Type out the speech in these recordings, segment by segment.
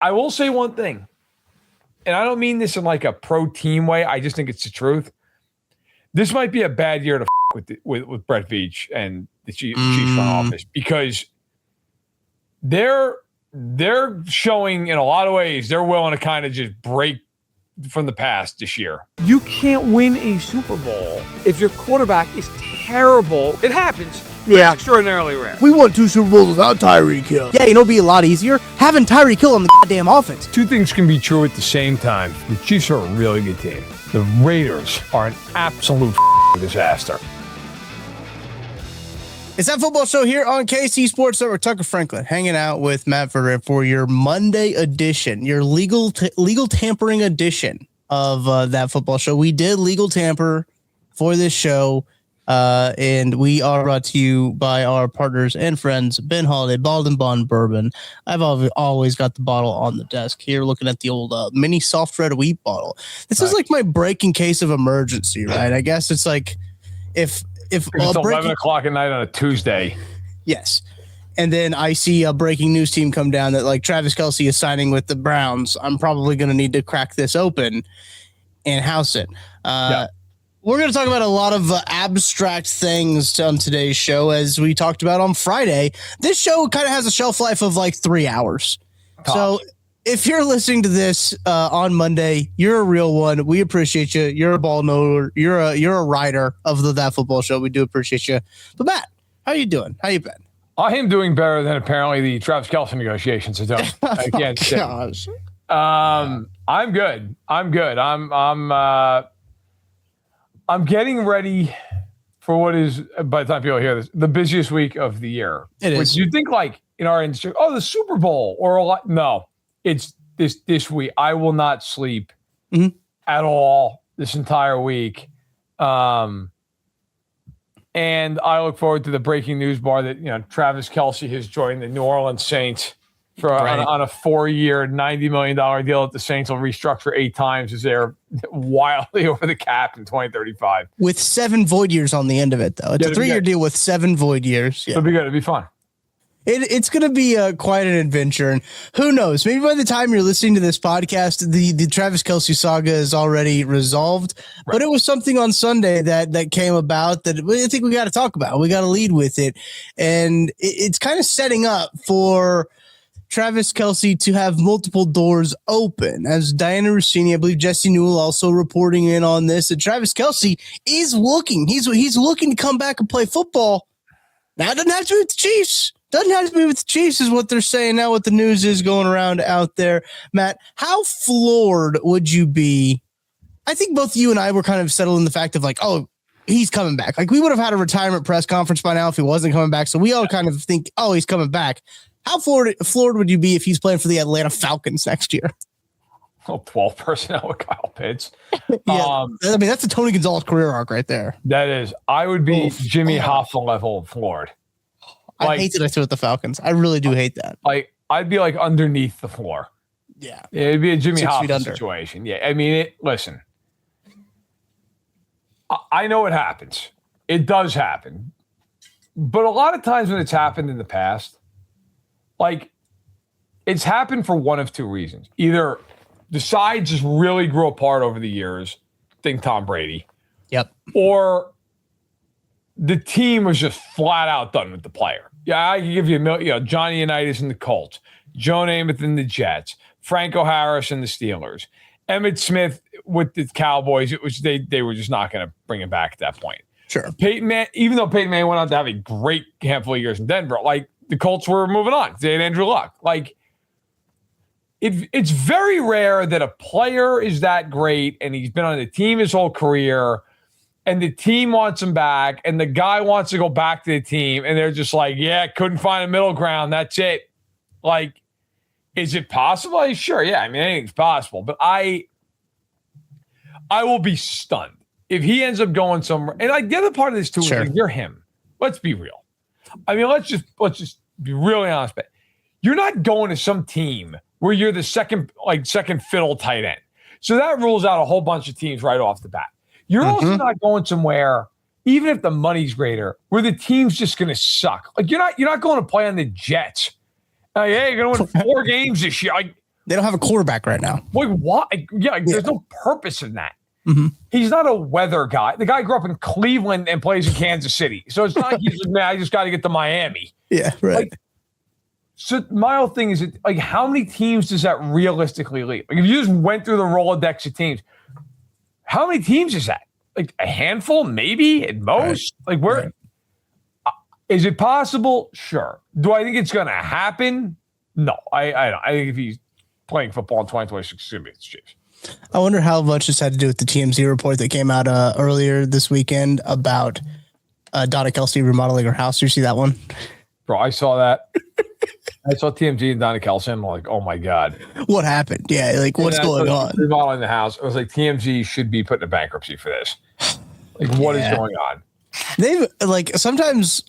I will say one thing, and I don't mean this in like a pro-team way. I just think it's the truth. This might be a bad year to with Brett Veach and the Chiefs front office because they're showing in a lot of ways they're willing to kind of just break from the past this year. You can't win a Super Bowl if your quarterback is terrible. It happens. Yeah. It's extraordinarily rare. We won 2 Super Bowls without Tyreek Hill. Yeah, it'll be a lot easier having Tyreek Hill on the goddamn offense. Two things can be true at the same time. The Chiefs are a really good team. The Raiders are an absolute disaster. It's that football show here on KC Sports Network. Tucker Franklin hanging out with Matt Verderame for your Monday edition, your legal tampering edition of that football show. We did legal tamper for this show, and we are brought to you by our partners and friends, Ben Holiday, Bald and Bond Bourbon. I've always got the bottle on the desk here, looking at the old mini soft red wheat bottle. This is like my breaking case of emergency, right? I guess it's like if it's 11 o'clock at night on a Tuesday. Yes. And then I see a breaking news team come down that like Travis Kelce is signing with the Browns. I'm probably going to need to crack this open and house it. We're going to talk about a lot of abstract things on today's show. As we talked about on Friday, this show kind of has a shelf life of like 3 hours. So if you're listening to this on Monday, you're a real one. We appreciate you. You're a ball knower. You're a writer of That Football Show. We do appreciate you. But Matt, how you doing? How you been? I am doing better than apparently the Travis Kelce negotiations are doing. I can't say. Gosh. I'm good. I'm getting ready for what is, by the time people hear this, the busiest week of the year. It is. You think like in our industry, the Super Bowl or a lot. No, it's this week. I will not sleep at all this entire week. And I look forward to the breaking news bar that, Travis Kelce has joined the New Orleans Saints on a 4-year, $90 million deal that the Saints will restructure 8 times as they're wildly over the cap in 2035. With 7 void years on the end of it, though. It's a 3-year deal with 7 void years. Yeah. It'll be good. It'll be fun. It's going to be quite an adventure. And who knows? Maybe by the time you're listening to this podcast, the Travis Kelce saga is already resolved. Right. But it was something on Sunday that came about that I think we got to talk about. We got to lead with it. And it's kind of setting up for Travis Kelce to have multiple doors open. As Diana Rossini, I believe Jesse Newell also reporting in on this, that Travis Kelce is looking. He's looking to come back and play football. Now it doesn't have to be with the Chiefs. Doesn't have to be with the Chiefs is what they're saying now, what the news is going around out there. Matt, how floored would you be? I think both you and I were kind of settled in the fact of like, oh, he's coming back. Like we would have had a retirement press conference by now if he wasn't coming back. So we all kind of think, oh, he's coming back. How floored would you be if he's playing for the Atlanta Falcons next year? 12 personnel with Kyle Pitts. I mean, that's a Tony Gonzalez career arc right there. That is. I would be Jimmy Hoffa level floored. I hate that I threw with the Falcons. I really do hate that. Like I'd be like underneath the floor. Yeah. It'd be a Jimmy Hoffa situation. Yeah. I mean, listen. I know it happens. It does happen. But a lot of times when it's happened in the past, like it's happened for one of two reasons. Either the sides just really grew apart over the years, think Tom Brady. Yep. Or the team was just flat out done with the player. Yeah, I can give you Johnny Unitas in the Colts, Joe Namath in the Jets, Franco Harris in the Steelers, Emmitt Smith with the Cowboys. It was they were just not going to bring him back at that point. Sure. Peyton Manning, even though Peyton Manning went on to have a great handful of years in Denver, like the Colts were moving on. They had Andrew Luck. Like it's very rare that a player is that great and he's been on the team his whole career, and the team wants him back, and the guy wants to go back to the team, and they're just like, yeah, couldn't find a middle ground. That's it. Like, is it possible? Sure, yeah. I mean, anything's possible. But I will be stunned if he ends up going somewhere. And like the other part of this too is like, you're him. Let's be real. I mean, let's just be really honest. But you're not going to some team where you're the second fiddle tight end. So that rules out a whole bunch of teams right off the bat. You're also not going somewhere, even if the money's greater, where the team's just going to suck. Like you're not going to play on the Jets. Like, hey, you're going to win 4 games this year. Like, They don't have a quarterback right now. Like, why? Yeah, there's no purpose in that. Mm-hmm. He's not a weather guy. The guy grew up in Cleveland and plays in Kansas City. So it's not like he's like, man, I just got to get to Miami. Yeah, right. Like, so my whole thing is, like, how many teams does that realistically leave? Like, if you just went through the Rolodex of teams, how many teams is that? Like a handful, maybe at most? Right. Like, where is it possible? Sure. Do I think it's going to happen? No. I don't. I think if he's playing football in 2026, it's going to be the Chiefs. I wonder how much this had to do with the TMZ report that came out earlier this weekend about Donna Kelsey remodeling her house. Did you see that one? Bro, I saw that. I saw TMZ and Donna Kelsey. I'm like, oh my God. What happened? Yeah, like what's going on? Remodeling the house. I was like, TMZ should be put in bankruptcy for this. Like, what is going on? They've like sometimes,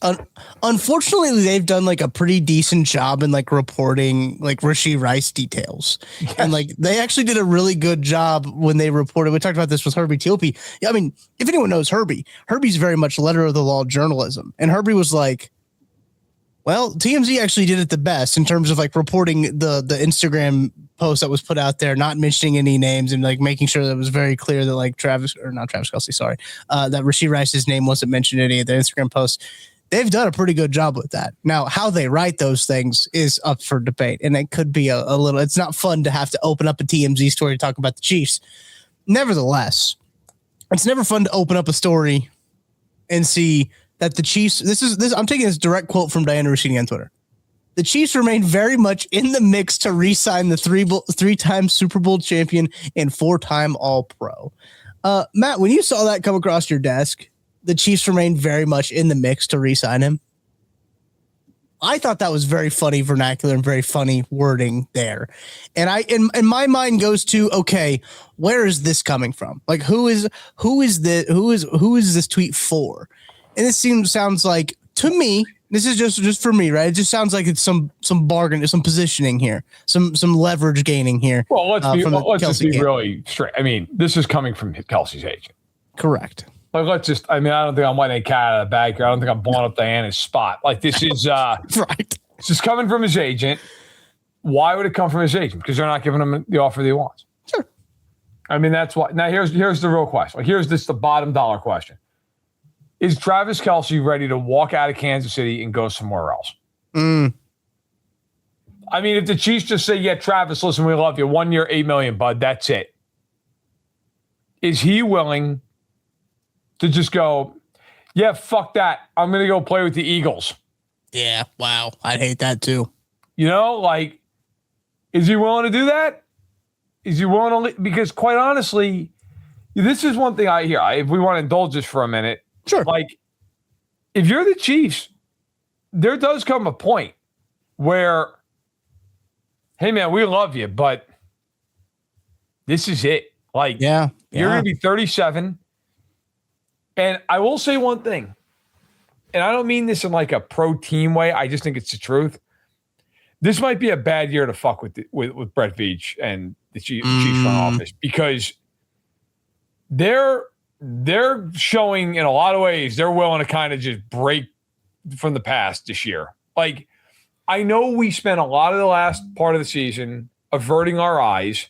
unfortunately, they've done like a pretty decent job in like reporting like Rashee Rice details. Yes. And like they actually did a really good job when they reported. We talked about this with Herbie Teope. Yeah, I mean, if anyone knows Herbie's very much letter of the law journalism. And Herbie was like, well, TMZ actually did it the best in terms of like reporting the Instagram post that was put out there, not mentioning any names and like making sure that it was very clear that like that Rashee Rice's name wasn't mentioned in any of the Instagram posts. They've done a pretty good job with that. Now, how they write those things is up for debate, and it could be a little. It's not fun to have to open up a TMZ story to talk about the Chiefs. Nevertheless, it's never fun to open up a story and see that the Chiefs, I'm taking this direct quote from Diana Russini on Twitter. The Chiefs remain very much in the mix to re-sign the three-time Super Bowl champion and 4-time All-Pro. Matt, when you saw that come across your desk, the Chiefs remain very much in the mix to re-sign him. I thought that was very funny vernacular and very funny wording there. And in my mind goes to, okay, where is this coming from? Like who is this tweet for? And this sounds like, to me, this is just for me, right? It just sounds like it's some bargain, some positioning here, some leverage gaining here. Well, let's just be really straight. I mean, this is coming from Kelsey's agent. Correct. Like, I don't think I'm letting a cat out of the bag here. I don't think I'm blowing up Diana's spot. Like, this is right. This is coming from his agent. Why would it come from his agent? Because they're not giving him the offer that he wants. Sure. I mean, that's why. Now, here's the real question. Like, here's the bottom dollar question. Is Travis Kelce ready to walk out of Kansas City and go somewhere else? I mean, if the Chiefs just say, yeah, Travis, listen, we love you. 1 year, $8 million, bud. That's it. Is he willing to just go, yeah, fuck that. I'm going to go play with the Eagles? Yeah, wow. I'd hate that too. You know, like, is he willing to do that? Is he willing to? Because quite honestly, this is one thing I hear. If we want to indulge this for a minute, sure. Like, if you're the Chiefs, there does come a point where, hey, man, we love you, but this is it. Like, you're going to be 37. And I will say one thing, and I don't mean this in like a pro-team way. I just think it's the truth. This might be a bad year to fuck with Brett Veach and the Chiefs front office, because they're showing in a lot of ways they're willing to kind of just break from the past this year. Like, I know we spent a lot of the last part of the season averting our eyes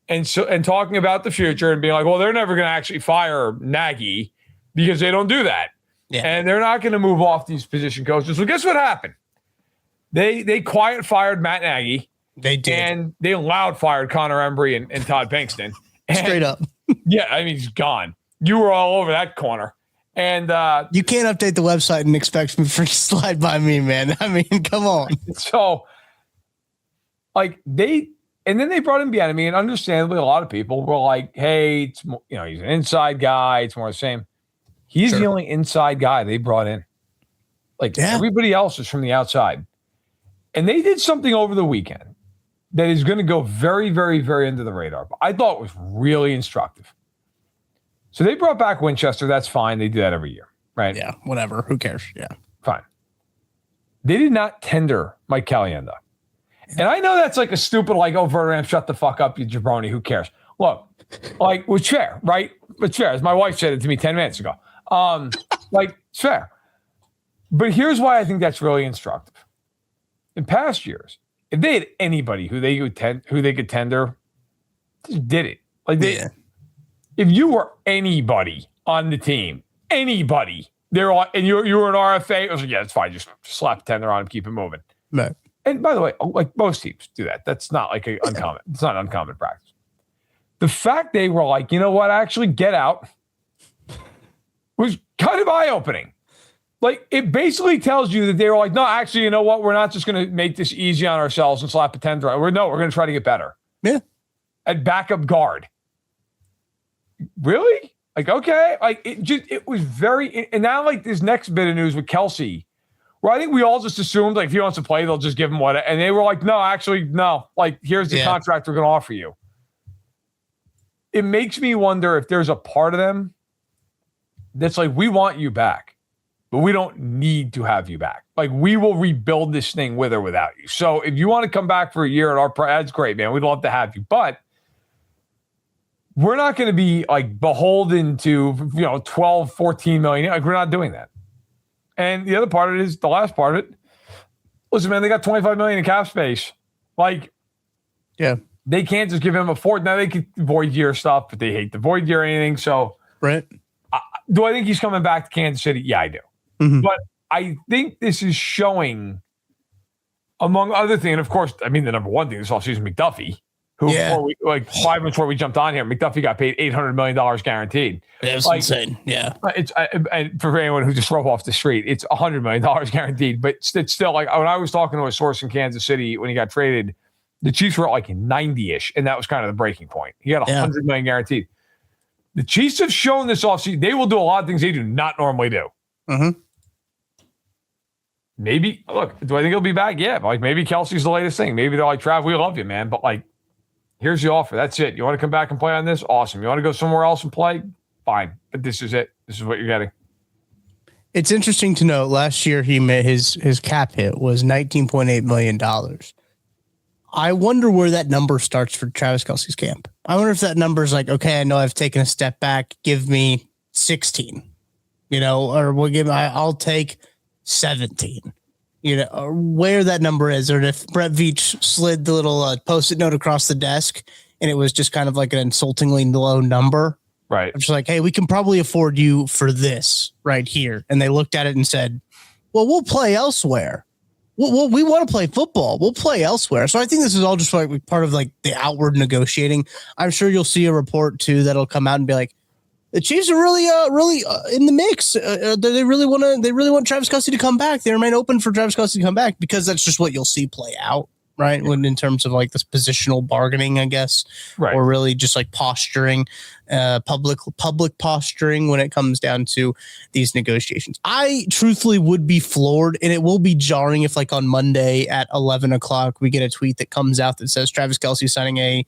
and talking about the future and being like, well, they're never going to actually fire Nagy because they don't do that. Yeah. And they're not going to move off these position coaches. So guess what happened? They quiet fired Matt Nagy. They did. And they loud fired Connor Embry and Todd Pinkston. Straight up. Yeah, I mean, he's gone. You were all over that corner. And you can't update the website and expect me to slide by me, man. I mean, come on. So, like, and then they brought in Bieniemy, and understandably, a lot of people were like, hey, it's more, he's an inside guy. It's more the same. He's the only inside guy they brought in. Like, everybody else is from the outside. And they did something over the weekend that is going to go very, very, very under the radar. But I thought it was really instructive. So they brought back Winchester. That's fine. They do that every year, right? Yeah, whatever. Who cares? Yeah. Fine. They did not tender Mike Caliendo. And I know that's like a stupid, like, oh, Verderame, shut the fuck up, you jabroni. Who cares? Look, like, it's fair, right? It's fair. As my wife said it to me 10 minutes ago. Like, it's fair. But here's why I think that's really instructive. In past years, if they had anybody who they could tender, just did it. Like if you were anybody on the team, anybody, they're all, and you were an RFA, I was like, yeah, it's fine. Just slap a tender on him, keep it moving. Right. And by the way, like most teams do that. That's not like uncommon. It's not uncommon practice. The fact they were like, you know what, actually get out was kind of eye-opening. Like, it basically tells you that they were like, no, actually, you know what? We're not just going to make this easy on ourselves and slap a tender on. We're going to try to get better. Yeah. At backup guard. Really? Like, okay. Like, it was very, and now like this next bit of news with Kelsey, where I think we all just assumed, like, if he wants to play, they'll just give him what, and they were like, no, actually, no. Like, here's the contract we're going to offer you. It makes me wonder if there's a part of them that's like, we want you back, but we don't need to have you back. Like, we will rebuild this thing with or without you. So if you want to come back for a year at our price, that's great, man. We'd love to have you. But we're not going to be like beholden to, 12, 14 million. Like, we're not doing that. And the other part of it is the last part of it. Listen, man, they got 25 million in cap space. Like, yeah, they can't just give him a fourth. Now they could void year stuff, but they hate the void year or anything. So, right. Do I think he's coming back to Kansas City? Yeah, I do. Mm-hmm. But I think this is showing, among other things, and of course, I mean, the number one thing this offseason, McDuffy, who, 5 minutes before we jumped on here, McDuffy got paid $800 million guaranteed. It was insane. Yeah. It's and for anyone who just drove off the street, it's $100 million guaranteed. But it's still like, when I was talking to a source in Kansas City when he got traded, the Chiefs were at like 90-ish, and that was kind of the breaking point. He got $100 million guaranteed. The Chiefs have shown this offseason they will do a lot of things they do not normally do. Mm-hmm. Maybe, look, do I think he'll be back? Yeah. Like, maybe Kelsey's the latest thing. Maybe they're like, Trav, we love you, man. But like, here's the offer. That's it. You want to come back and play on this? Awesome. You want to go somewhere else and play? Fine. But this is it. This is what you're getting. It's interesting to note last year he made his cap hit was $19.8 million. I wonder where that number starts for Travis Kelce's camp. I wonder if that number is like, okay, I know I've taken a step back. Give me 16, or I'll take 17, or where that number is, or if Brett Veach slid the little Post-it note across the desk and it was just kind of like an insultingly low number. Right. It's like, hey, we can probably afford you for this right here. And they looked at it and said, well, we'll play elsewhere. We want to play football. We'll play elsewhere. So I think this is all just like part of like the outward negotiating. I'm sure you'll see a report too that'll come out and be like, the Chiefs are really in the mix. They really want Travis Kelce to come back. They remain open for Travis Kelce to come back because that's just what you'll see play out, right? When in terms of like this positional bargaining, I guess, right. Or really just like posturing, public posturing when it comes down to these negotiations. I truthfully would be floored, and it will be jarring if like on Monday at 11 o'clock we get a tweet that comes out that says Travis Kelce signing a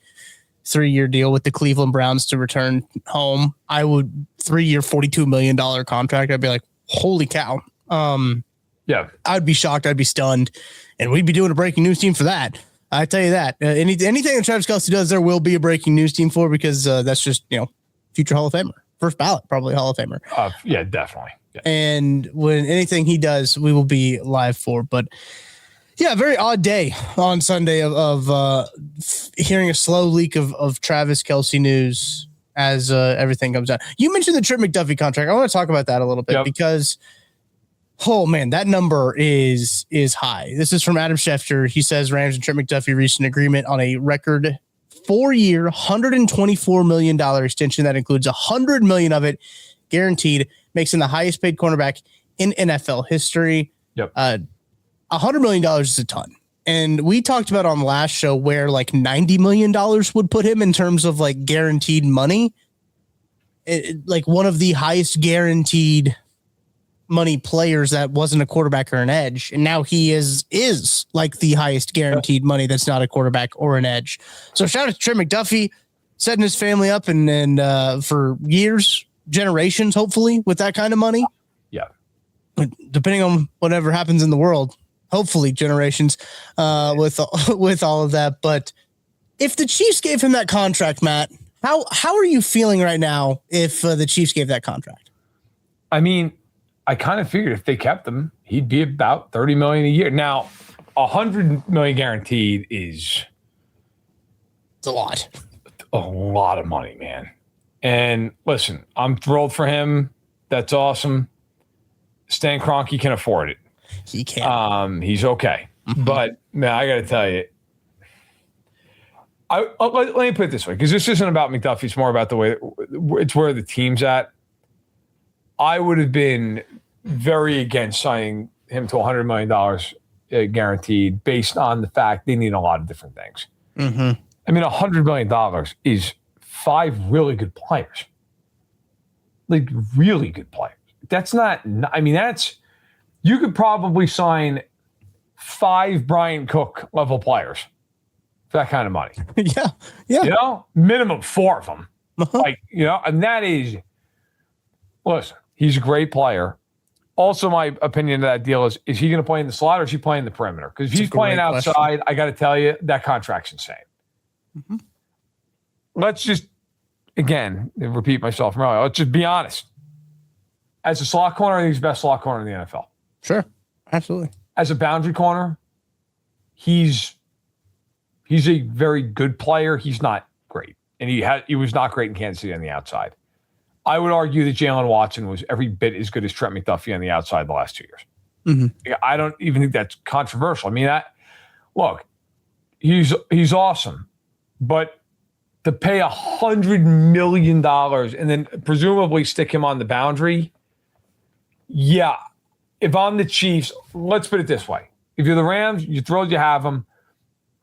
3-year deal with the Cleveland Browns to return home. I would 3-year, $42 million contract. I'd be like, holy cow. Yeah, I'd be shocked. I'd be stunned, and we'd be doing a breaking news team for that. I tell you that anything that Travis Kelce does, there will be a breaking news team for, because that's just, future Hall of Famer, first ballot, probably Hall of Famer. Yeah, definitely. Yeah. And when anything he does, we will be live for, but yeah, very odd day on Sunday of hearing a slow leak of Travis Kelce news as everything comes out. You mentioned the Trip McDuffie contract. I want to talk about that a little bit because, oh man, that number is high. This is from Adam Schefter. He says Rams and Trip McDuffie reached an agreement on a record 4-year, $124 million extension that includes $100 million of it guaranteed, makes him the highest paid cornerback in NFL history. Yep. $100 million is a ton. And we talked about on the last show where like $90 million would put him in terms of like guaranteed money. Like one of the highest guaranteed money players that wasn't a quarterback or an edge. And now he is like the highest guaranteed money that's not a quarterback or an edge. So shout out to Trey McDuffie, setting his family up and for years, generations, hopefully, with that kind of money. Yeah. But depending on whatever happens in the world, hopefully generations with all of that. But if the Chiefs gave him that contract, Matt, how are you feeling right now if the Chiefs gave that contract? I mean, I kind of figured if they kept him, he'd be about $30 million a year. Now, $100 million guaranteed is It's a lot. a lot of money, man. And listen, I'm thrilled for him. That's awesome. Stan Kroenke can afford it. He can. He's okay. But man, I got to tell you, let me put it this way, because this isn't about McDuffie. It's more about the way it's where the team's at. I would have been very against signing him to $100 million guaranteed based on the fact they need a lot of different things. Mm-hmm. I mean, $100 million is 5 really good players. Like, really good players. That's not, I mean, you could probably sign 5 Brian Cook level players for that kind of money. Yeah. You know, minimum 4 of them. Like, you know, and that is, listen, he's a great player. Also, my opinion of that deal is he going to play in the slot or is he playing in the perimeter? Because if he's playing outside, question. I got to tell you, that contract's insane. Mm-hmm. Let's just, again, repeat myself from earlier. Let's just be honest. As a slot corner, I think he's the best slot corner in the NFL. Sure. Absolutely. As a boundary corner, he's a very good player. He's not great. And he was not great in Kansas City on the outside. I would argue that Jalen Watson was every bit as good as Trent McDuffie on the outside the last 2 years. Mm-hmm. I don't even think that's controversial. I mean, look, he's awesome. But to pay $100 million and then presumably stick him on the boundary, yeah. If I'm the Chiefs, let's put it this way. If you're the Rams, you're thrilled you have them.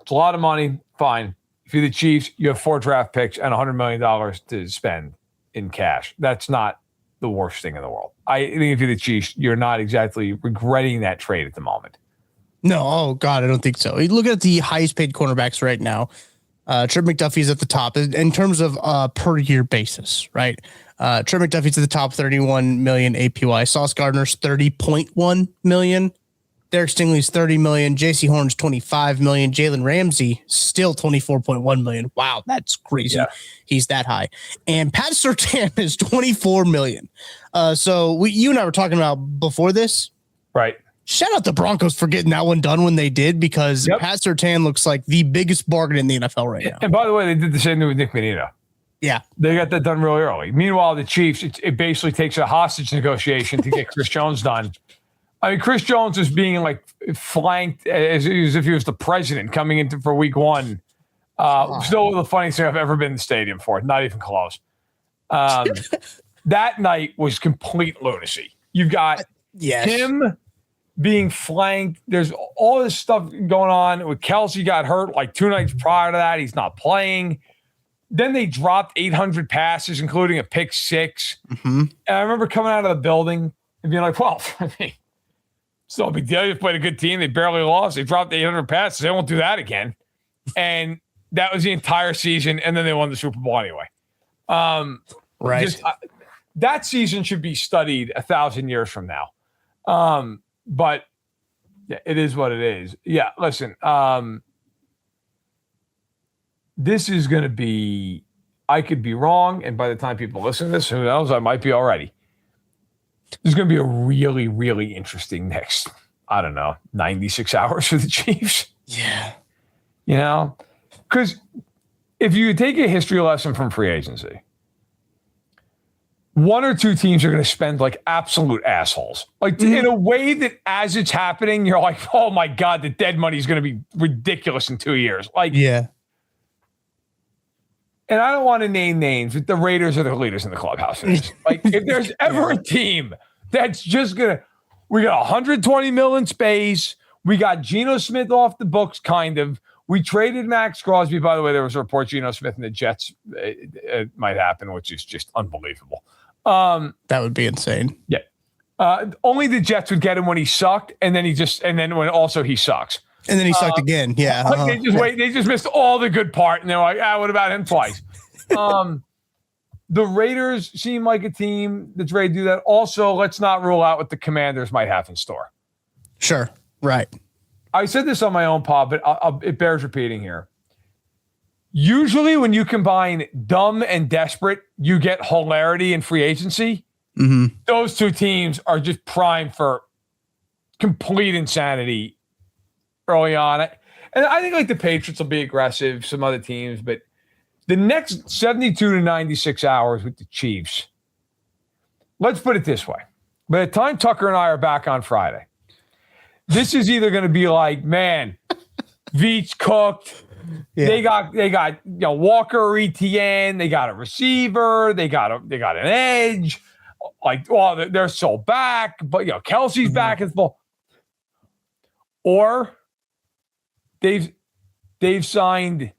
It's a lot of money, fine. If you're the Chiefs, you have 4 draft picks and $100 million to spend in cash. That's not the worst thing in the world. I think if you're the Chiefs, you're not exactly regretting that trade at the moment. No, oh God, I don't think so. You look at the highest paid cornerbacks right now. Trent McDuffie's at the top in terms of per year basis, right? Trent McDuffie's at the top, 31 million APY. Sauce Gardner's 30.1 million. Derek Stingley's 30 million. JC Horn's 25 million. Jalen Ramsey still 24.1 million. Wow, that's crazy. Yeah. He's that high. And Pat Surtain is 24 million. So you and I were talking about before this. Right. Shout out the Broncos for getting that one done when they did, because Pat Surtain looks like the biggest bargain in the NFL right now. And by the way, they did the same thing with Nick Menino. Yeah. They got that done really early. Meanwhile, the Chiefs, it basically takes a hostage negotiation to get Chris Jones done. I mean, Chris Jones is being like flanked as if he was the president coming into for week 1. Still the funniest thing I've ever been in the stadium for. Not even close. That night was complete lunacy. You've got him being flanked. There's all this stuff going on with Kelsey got hurt like 2 nights prior to that. He's not playing. Then they dropped 800 passes, including a pick 6. Mm-hmm. And I remember coming out of the building and being like, well, I mean, it's no big deal. You played a good team. They barely lost. They dropped 800 passes. They won't do that again. And that was the entire season. And then they won the Super Bowl anyway. Right. That season should be studied 1,000 years from now. But yeah, it is what it is. Yeah, listen, this is going to be, I could be wrong. And by the time people listen to this, who knows, I might be already. There's going to be a really, really interesting next, 96 hours for the Chiefs. Yeah. You know, because if you take a history lesson from free agency, 1 or 2 teams are going to spend like absolute assholes. Like in a way that as it's happening, you're like, oh my God, the dead money is going to be ridiculous in 2 years. Like, yeah. And I don't want to name names, but the Raiders are the leaders in the clubhouse. Like, if there's ever a team that's just going to, we got 120 mil in space. We got Geno Smith off the books, kind of. We traded Max Crosby. By the way, there was a report Geno Smith and the Jets it might happen, which is just unbelievable. That would be insane. Yeah. Only the Jets would get him when he sucked, and then when also he sucks. And then he sucked again. Yeah. They just missed all the good part. And they're like, what about him twice? The Raiders seem like a team that's ready to do that. Also, let's not rule out what the Commanders might have in store. Sure. Right. I said this on my own pod, but it bears repeating here. Usually when you combine dumb and desperate, you get hilarity in free agency. Mm-hmm. Those 2 teams are just primed for complete insanity early on. And I think like the Patriots will be aggressive, some other teams, but the next 72 to 96 hours with the Chiefs, let's put it this way. By the time Tucker and I are back on Friday, this is either going to be like, man, Veach cooked. Yeah. They got Walker or Etienne. They got a receiver. They got an edge. Like, well, they're so back, but Kelsey's back and full. Or they've signed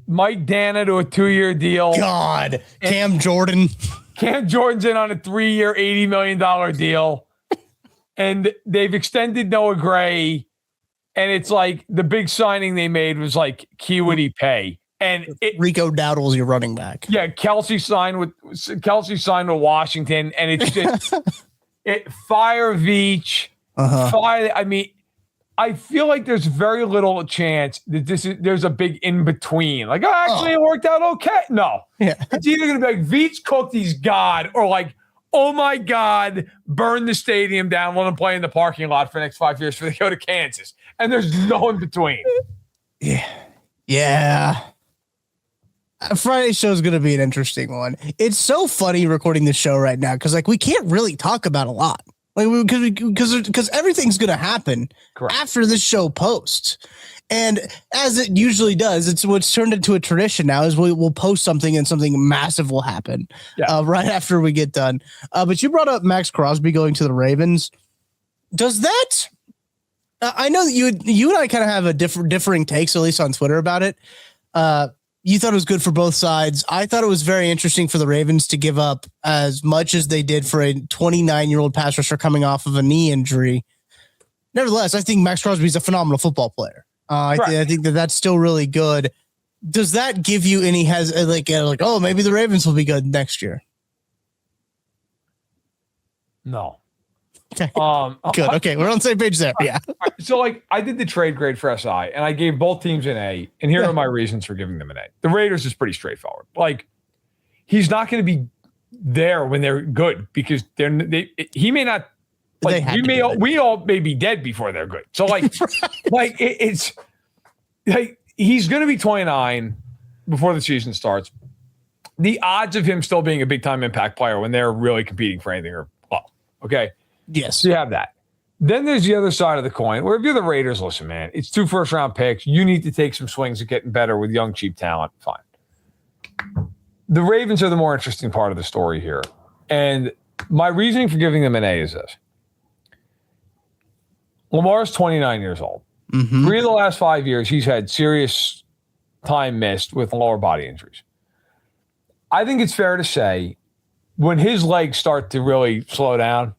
Mike Dana to a 2-year deal. God, Cam Jordan. Cam Jordan's in on a 3-year, $80 million deal. And they've extended Noah Gray. And it's like the big signing they made was like Kiwity Pay. And Rico Dowdle's your running back. Yeah, Kelsey signed with Washington. And it's just fire Veach. Fire. I mean, I feel like there's very little chance that there's a big in between. Like, actually, it worked out okay. No. Yeah. It's either going to be like Veach cooked, he's God, or like, oh my God, burn the stadium down, let them play in the parking lot for the next 5 years before they go to Kansas. And there's no in between. Yeah. Yeah. Friday's show is going to be an interesting one. It's so funny recording this show right now because like we can't really talk about a lot. Like because everything's going to happen after this show posts. And as it usually does, it's what's turned into a tradition now is we'll post something and something massive will happen right after we get done. But you brought up Max Crosby going to the Ravens. Does that I know that you and I kind of have a differing takes, at least on Twitter, about it. You thought it was good for both sides. I thought it was very interesting for the Ravens to give up as much as they did for a 29-year-old pass rusher coming off of a knee injury. Nevertheless, I think Max Crosby is a phenomenal football player. I think that's still really good. Does that give you any oh, maybe the Ravens will be good next year? No. Okay. Good. Okay, we're on the same page there. Yeah. So, I did the trade grade for SI, and I gave both teams an A, and here are my reasons for giving them an A. The Raiders is pretty straightforward. He's not going to be there when they're good because he may not. We all may be dead before they're good. So, it's he's going to be 29 before the season starts. The odds of him still being a big time impact player when they're really competing for anything are low. Okay. Yes. So you have that. Then there's the other side of the coin where if you're the Raiders, listen, man, it's 2 first-round picks. You need to take some swings at getting better with young, cheap talent. Fine. The Ravens are the more interesting part of the story here. And my reasoning for giving them an A is this. Lamar's 29 years old. Mm-hmm. 3 of the last 5 years, he's had serious time missed with lower body injuries. I think it's fair to say when his legs start to really slow down,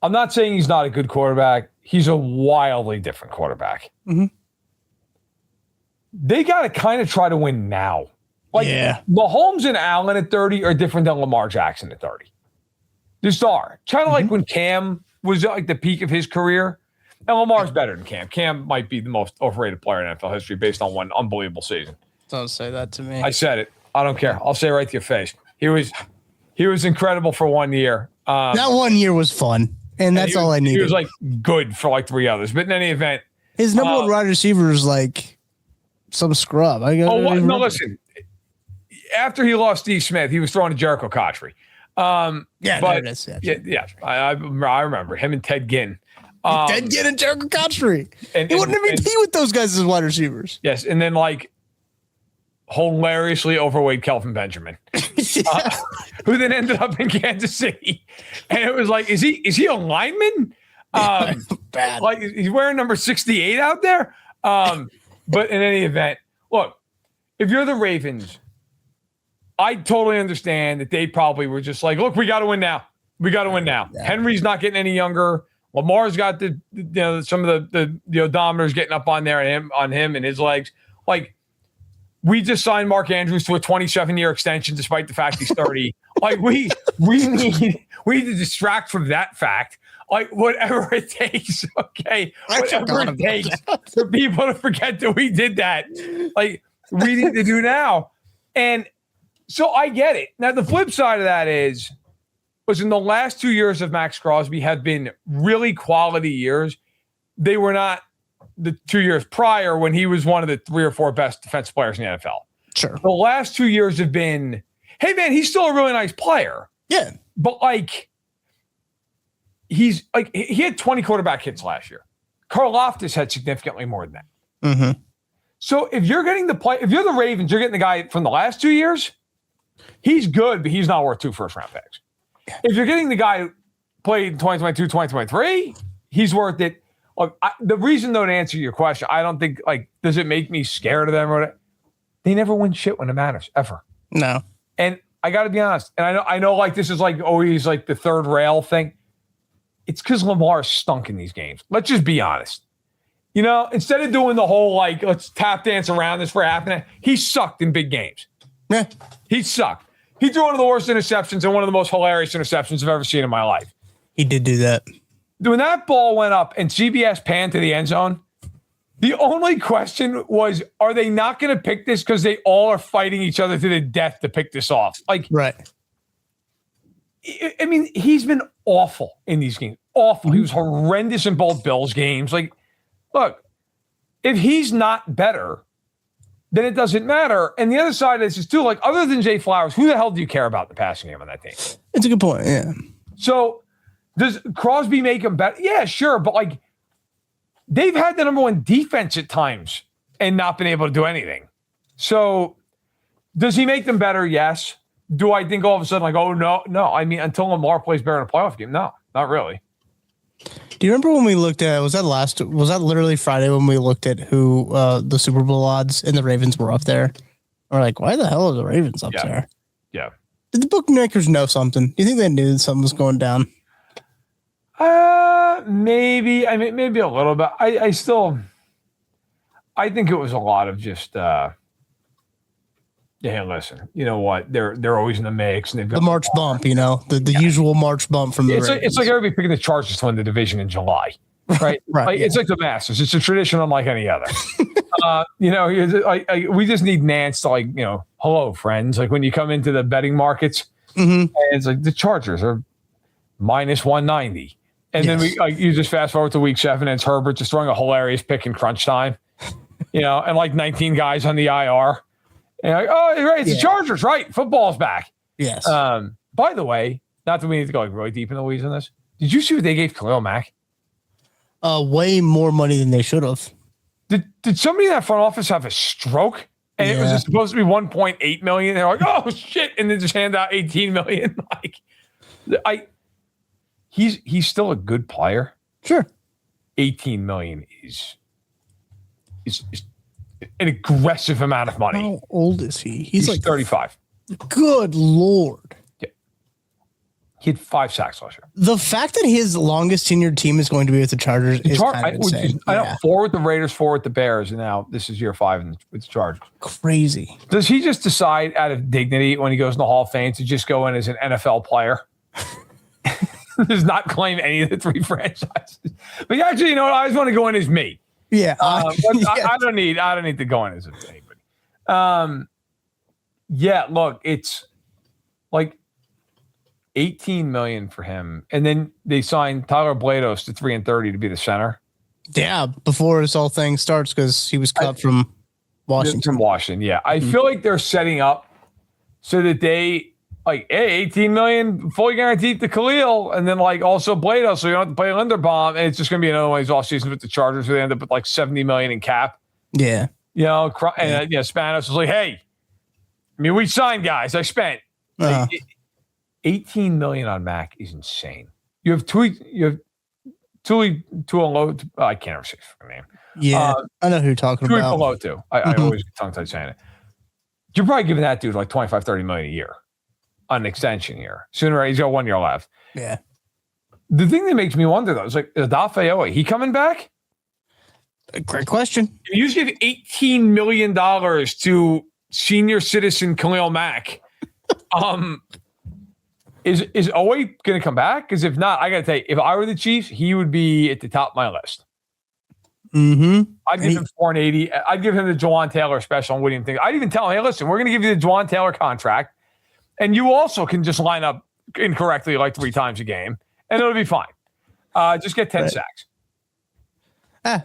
I'm not saying he's not a good quarterback. He's a wildly different quarterback. Mm-hmm. They got to kind of try to win now. Mahomes and Allen at 30 are different than Lamar Jackson at 30. Just are. Kind of like when Cam was at the peak of his career. And Lamar's better than Cam. Cam might be the most overrated player in NFL history based on one unbelievable season. Don't say that to me. I said it. I don't care. I'll say it right to your face. He was incredible for 1 year. That 1 year was fun. And that's all I needed. He was good for 3 others. But in any event, his number one wide receiver is some scrub. No, listen. After he lost Steve Smith, he was throwing to Jericho Cotchery. There it is. Yeah. I remember him and Ted Ginn. Ted Ginn and Jericho Cotchery. He wouldn't have MVP with those guys as wide receivers. Yes, and then hilariously overweight Kelvin Benjamin, who then ended up in Kansas City. And it was is he a lineman? Bad. He's wearing number 68 out there. But in any event, look, if you're the Ravens, I totally understand that they probably were just look, we got to win now. We got to win now. Yeah. Henry's not getting any younger. Lamar's got some of the odometers getting up on there on him and his legs. We just signed Mark Andrews to a 27-year extension, despite the fact he's 30. We need to distract from that fact. Whatever it takes, okay? Whatever it takes for people to forget that we did that. We need to do now. And so I get it. Now, the flip side of that is was in the last 2 years of Max Crosby have been really quality years. They were not the 2 years prior when he was one of the 3 or 4 best defensive players in the NFL. Sure. The last 2 years have been, hey, man, he's still a really nice player. Yeah. But, like, he had 20 quarterback hits last year. Karlaftis had significantly more than that. Mm-hmm. So if you're getting if you're the Ravens, you're getting the guy from the last 2 years, he's good, but he's not worth 2 first-round picks. If you're getting the guy who played in 2022, 2023, he's worth it. Look, the reason, though, to answer your question, I don't think, like, does it make me scared of them? Or they never win shit when it matters, ever. No. And I got to be honest, and I know, like, this is, like, always, like, the third rail thing. It's because Lamar stunk in these games. Let's just be honest. You know, instead of doing the whole, like, let's tap dance around this for happening, he sucked in big games. Yeah. He sucked. He threw one of the worst interceptions and one of the most hilarious interceptions I've ever seen in my life. He did do that. When that ball went up and CBS panned to the end zone, the only question was, are they not going to pick this because they all are fighting each other to the death to pick this off? Like, right. I mean, he's been awful in these games. Awful. He was horrendous in both Bills games. Like, look, if he's not better, then it doesn't matter. And the other side of this is, too, like, other than Zay Flowers, who the hell do you care about in the passing game on that team? It's a good point, yeah. So, does Crosby make him better? Yeah, sure. But, like, they've had the number one defense at times and not been able to do anything. So, does he make them better? Yes. Do I think all of a sudden, like, oh, no? No. I mean, until Lamar plays better in a playoff game, no, not really. Do you remember when we looked at, was that literally Friday when we looked at who the Super Bowl odds and the Ravens were up there? We're like, why the hell are the Ravens up there? Yeah. Did the bookmakers know something? Do you think they knew something was going down? Maybe. I mean, maybe a little bit. I think it was a lot of just, hey, listen, you know what? They're always in the mix, and they've got the March bump, you know, the usual March bump from the Ravens. It's like everybody picking the Chargers to win the division in July, right? Right. Like, it's like the Masters. It's a tradition unlike any other. You know, we just need Nance to, like, you know, hello, friends. Like, when you come into the betting markets, and it's like the Chargers are minus 190. And then you just fast forward to week 7, and it's Herbert just throwing a hilarious pick in crunch time, you know, and like 19 guys on the IR. And like, oh, right, it's the Chargers, right? Football's back. Yes. By the way, not that we need to go, like, really deep in the weeds on this. Did you see what they gave Khalil Mack? Way more money than they should have. Did somebody in that front office have a stroke? And it was just supposed to be $1.8 million. They're like, oh shit, and then just hand out $18 million. Like, he's still a good player. Sure. $18 million is an aggressive amount of money. How old is he? He's like 35. Good Lord. Yeah. He had 5 sacks last year. The fact that his longest tenured team is going to be with the Chargers is kind of insane. I know, 4 with the Raiders, 4 with the Bears, and now this is year 5 with the Chargers. Crazy. Does he just decide out of dignity when he goes in the Hall of Fame to just go in as an NFL player? Does not claim any of the 3 franchises. But actually, you know what? I just want to go in as me. Yeah. I don't need to go in as anybody. Yeah, look, it's like $18 million for him. And then they signed Tyler Blados to 3 and $30 to be the center. Yeah, before this whole thing starts, because he was cut from Washington. From Washington, yeah. I feel like they're setting up so that they, like, hey, $18 million fully guaranteed to Khalil, and then, like, also Blados, so you don't have to play Linderbaum, and it's just going to be another one of these off seasons with the Chargers where they end up with like $70 million in cap. Yeah. You know, and Spanos was like, hey, I mean, we signed guys. I spent $18 million on Mac is insane. You have Tuli Tuilotu. I can't ever say his name. Yeah, I know who you're talking about. Tuilotu. I always get tongue-tied saying it. You're probably giving that dude like $25-30 million a year on an extension year. Sooner, he's got 1 year left. Yeah. The thing that makes me wonder, though, is like, Adafeoe, he coming back? Great question. You just give $18 million to senior citizen Khalil Mack. Is Owe going to come back? Because if not, I got to tell you, if I were the Chiefs, he would be at the top of my list. Mm-hmm. I'd give him $480. I'd give him the Jawan Taylor special and William thing. I'd even tell him, hey, listen, we're going to give you the Jawan Taylor contract, and you also can just line up incorrectly like 3 times a game, and it'll be fine. Just get 10 sacks.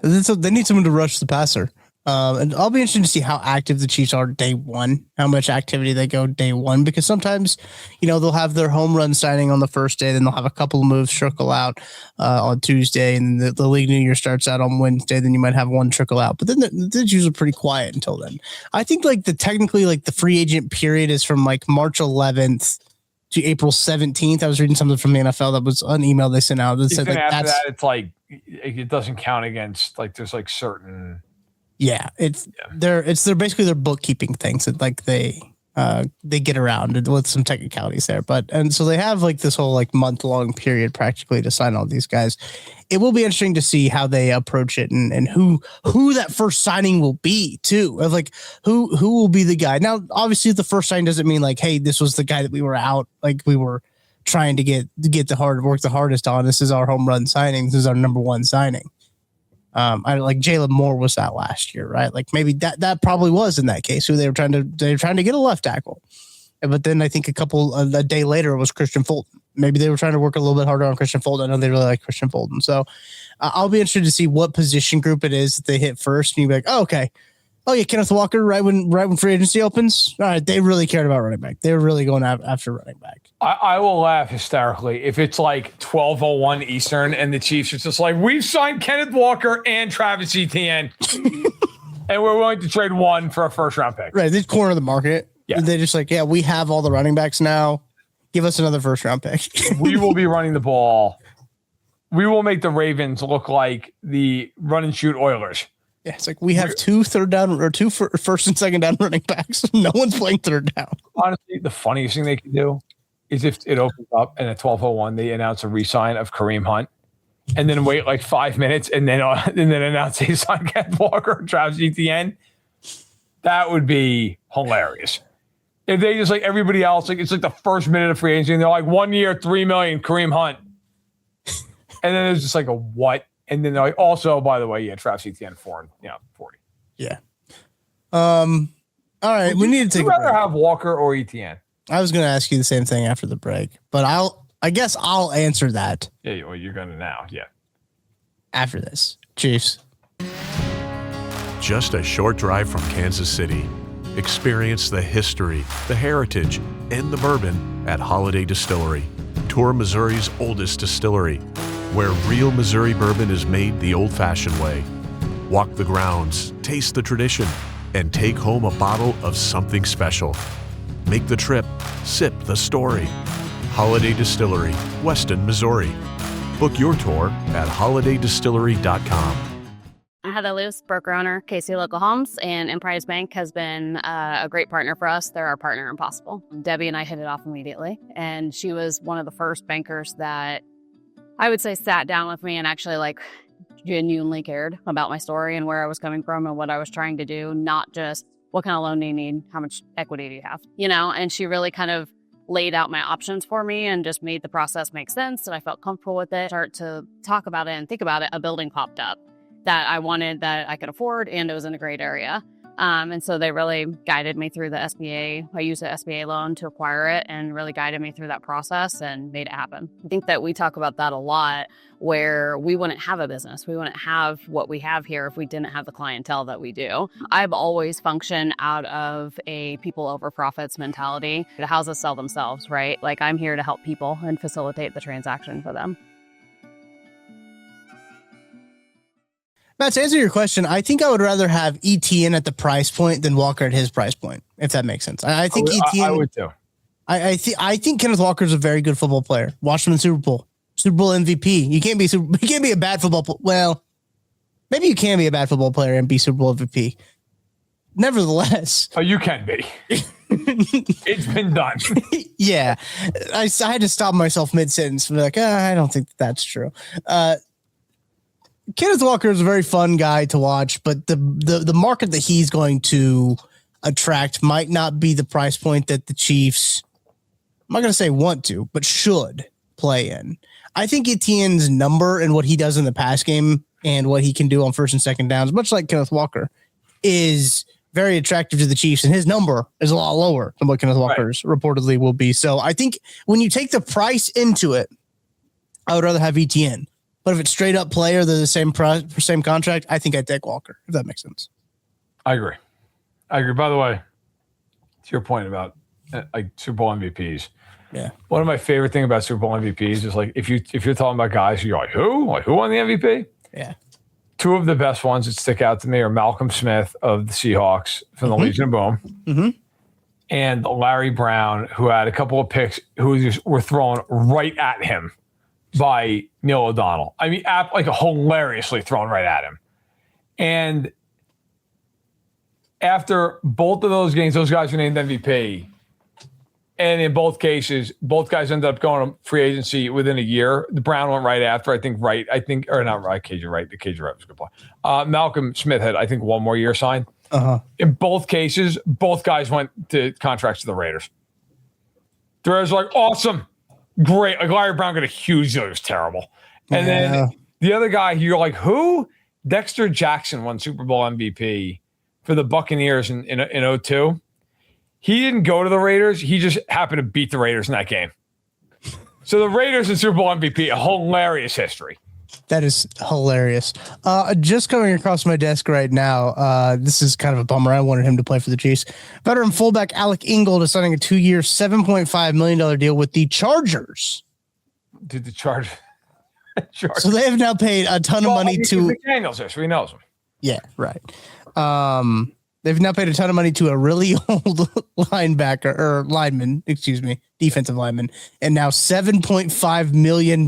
They need someone to rush the passer. And I'll be interested to see how active the Chiefs are day one, how much activity they go day one, because sometimes, they'll have their home run signing on the first day, then they'll have a couple of moves trickle out on Tuesday, and the League New Year starts out on Wednesday, then you might have one trickle out, but then they're usually pretty quiet until then. I think the free agent period is from like March 11th to April 17th. I was reading something from the NFL that was an email they sent out that said after that, it's like, it doesn't count against, like, there's like certain. Yeah, they're basically their bookkeeping things that like they get around with some technicalities there, and so they have like this whole like month-long period practically to sign all these guys. It will be interesting to see how they approach it and who that first signing will be too. Of like who will be the guy. Now, obviously, the first sign doesn't mean like, hey, this was the guy that we were out, like we were trying to get work the hardest on. This is our home run signing. This is our number one signing. I like Jalen Moore was that last year, right? Like maybe that probably was in that case who they were trying to get a left tackle. But then I think a day later it was Christian Fulton. Maybe they were trying to work a little bit harder on Christian Fulton. I know they really like Christian Fulton. So I'll be interested to see what position group it is that they hit first. And you'll be like, oh, okay. Oh yeah, Kenneth Walker, right when free agency opens. All right, they really cared about running back. They were really going after running back. I will laugh hysterically if it's like 12:01 Eastern and the Chiefs are just like, we've signed Kenneth Walker and Travis Etienne, and we're willing to trade one for a first-round pick. Right, they corner the market. Yeah, they're just like, yeah, we have all the running backs now. Give us another first-round pick. We will be running the ball. We will make the Ravens look like the run and shoot Oilers. Yeah, it's like we have two first and second down running backs. No one's playing third down. Honestly, the funniest thing they can do is if it opens up and at 12:01 they announce a re-sign of Kareem Hunt, and then wait like 5 minutes and then announce they sign Kenneth Walker or Travis Etienne. That would be hilarious. If they just like everybody else, like it's like the first minute of free agency and they're like 1 year, $3 million, Kareem Hunt, and then there's just like a what. And then they're like, also, by the way, Travis Etienne 40. Yeah. All right. We need to take a break. Would you rather have Walker or Etienne? I was going to ask you the same thing after the break, but I guess I'll answer that. Yeah, well, you're going to now. Yeah. After this. Chiefs. Just a short drive from Kansas City. Experience the history, the heritage, and the bourbon at Holiday Distillery. Tour Missouri's oldest distillery, where real Missouri bourbon is made the old-fashioned way. Walk the grounds, taste the tradition, and take home a bottle of something special. Make the trip, sip the story. Holiday Distillery, Weston, Missouri. Book your tour at holidaydistillery.com. Heather Lewis, broker owner, KC Local Homes, and Emprise Bank has been a great partner for us. They're our partner in Possible. Debbie and I hit it off immediately, and she was one of the first bankers that I would say sat down with me and actually like genuinely cared about my story and where I was coming from and what I was trying to do, not just what kind of loan do you need, how much equity do you have, and she really kind of laid out my options for me and just made the process make sense, and I felt comfortable with it. Start to talk about it and think about it, a building popped up that I wanted, that I could afford, and it was in a great area. And so they really guided me through the SBA. I used the SBA loan to acquire it and really guided me through that process and made it happen. I think that we talk about that a lot, where we wouldn't have a business. We wouldn't have what we have here if we didn't have the clientele that we do. I've always functioned out of a people over profits mentality. The houses sell themselves, right? Like I'm here to help people and facilitate the transaction for them. Matt, to answer your question, I think I would rather have Etienne at the price point than Walker at his price point, if that makes sense. I think Etienne. I would too. I think Kenneth Walker is a very good football player. Watched him in Super Bowl MVP. You can't be a bad football. Well, maybe you can be a bad football player and be Super Bowl MVP. Nevertheless, you can be. It's been done. Yeah, I had to stop myself mid sentence and be like, I don't think that's true. Kenneth Walker is a very fun guy to watch, but the market that he's going to attract might not be the price point that the Chiefs, I'm not going to say want to, but should play in. I think Etienne's number and what he does in the pass game and what he can do on first and second downs, much like Kenneth Walker, is very attractive to the Chiefs, and his number is a lot lower than what Kenneth Walker's reportedly will be. So I think when you take the price into it, I would rather have Etienne. But if it's straight up player, they're the same price for same contract, I think I'd take Walker, if that makes sense. I agree. By the way, to your point about like Super Bowl MVPs. Yeah. One of my favorite thing about Super Bowl MVPs is like if you're talking about guys, you're like, who? Like who won the MVP? Yeah. Two of the best ones that stick out to me are Malcolm Smith of the Seahawks from the Legion of Boom, and Larry Brown, who had a couple of picks who just were thrown right at him by Neil O'Donnell. I mean, like hilariously thrown right at him. And after both of those games, those guys were named MVP. And in both cases, both guys ended up going to free agency within a year. The Brown went right after, or not right, KJ Wright. The KJ Wright was a good play. Malcolm Smith had, I think, one more year signed. In both cases, both guys went to contracts to the Raiders. The Raiders were like, awesome, great. Like Larry Brown got a huge deal. It was terrible. And then the other guy, you're like, who? Dexter Jackson won Super Bowl MVP for the Buccaneers in 2002. He didn't go to the Raiders. He just happened to beat the Raiders in that game. So the Raiders and Super Bowl MVP, a hilarious history. That is hilarious. Just coming across my desk right now, this is kind of a bummer. I wanted him to play for the Chiefs. Veteran fullback Alec Ingold is signing a 2-year, $7.5 million deal with the Chargers. Did the Chargers? So they have now paid a ton of money to McDaniels there, so he knows him. Yeah, right. They've now paid a ton of money to a really old defensive lineman, and now $7.5 million.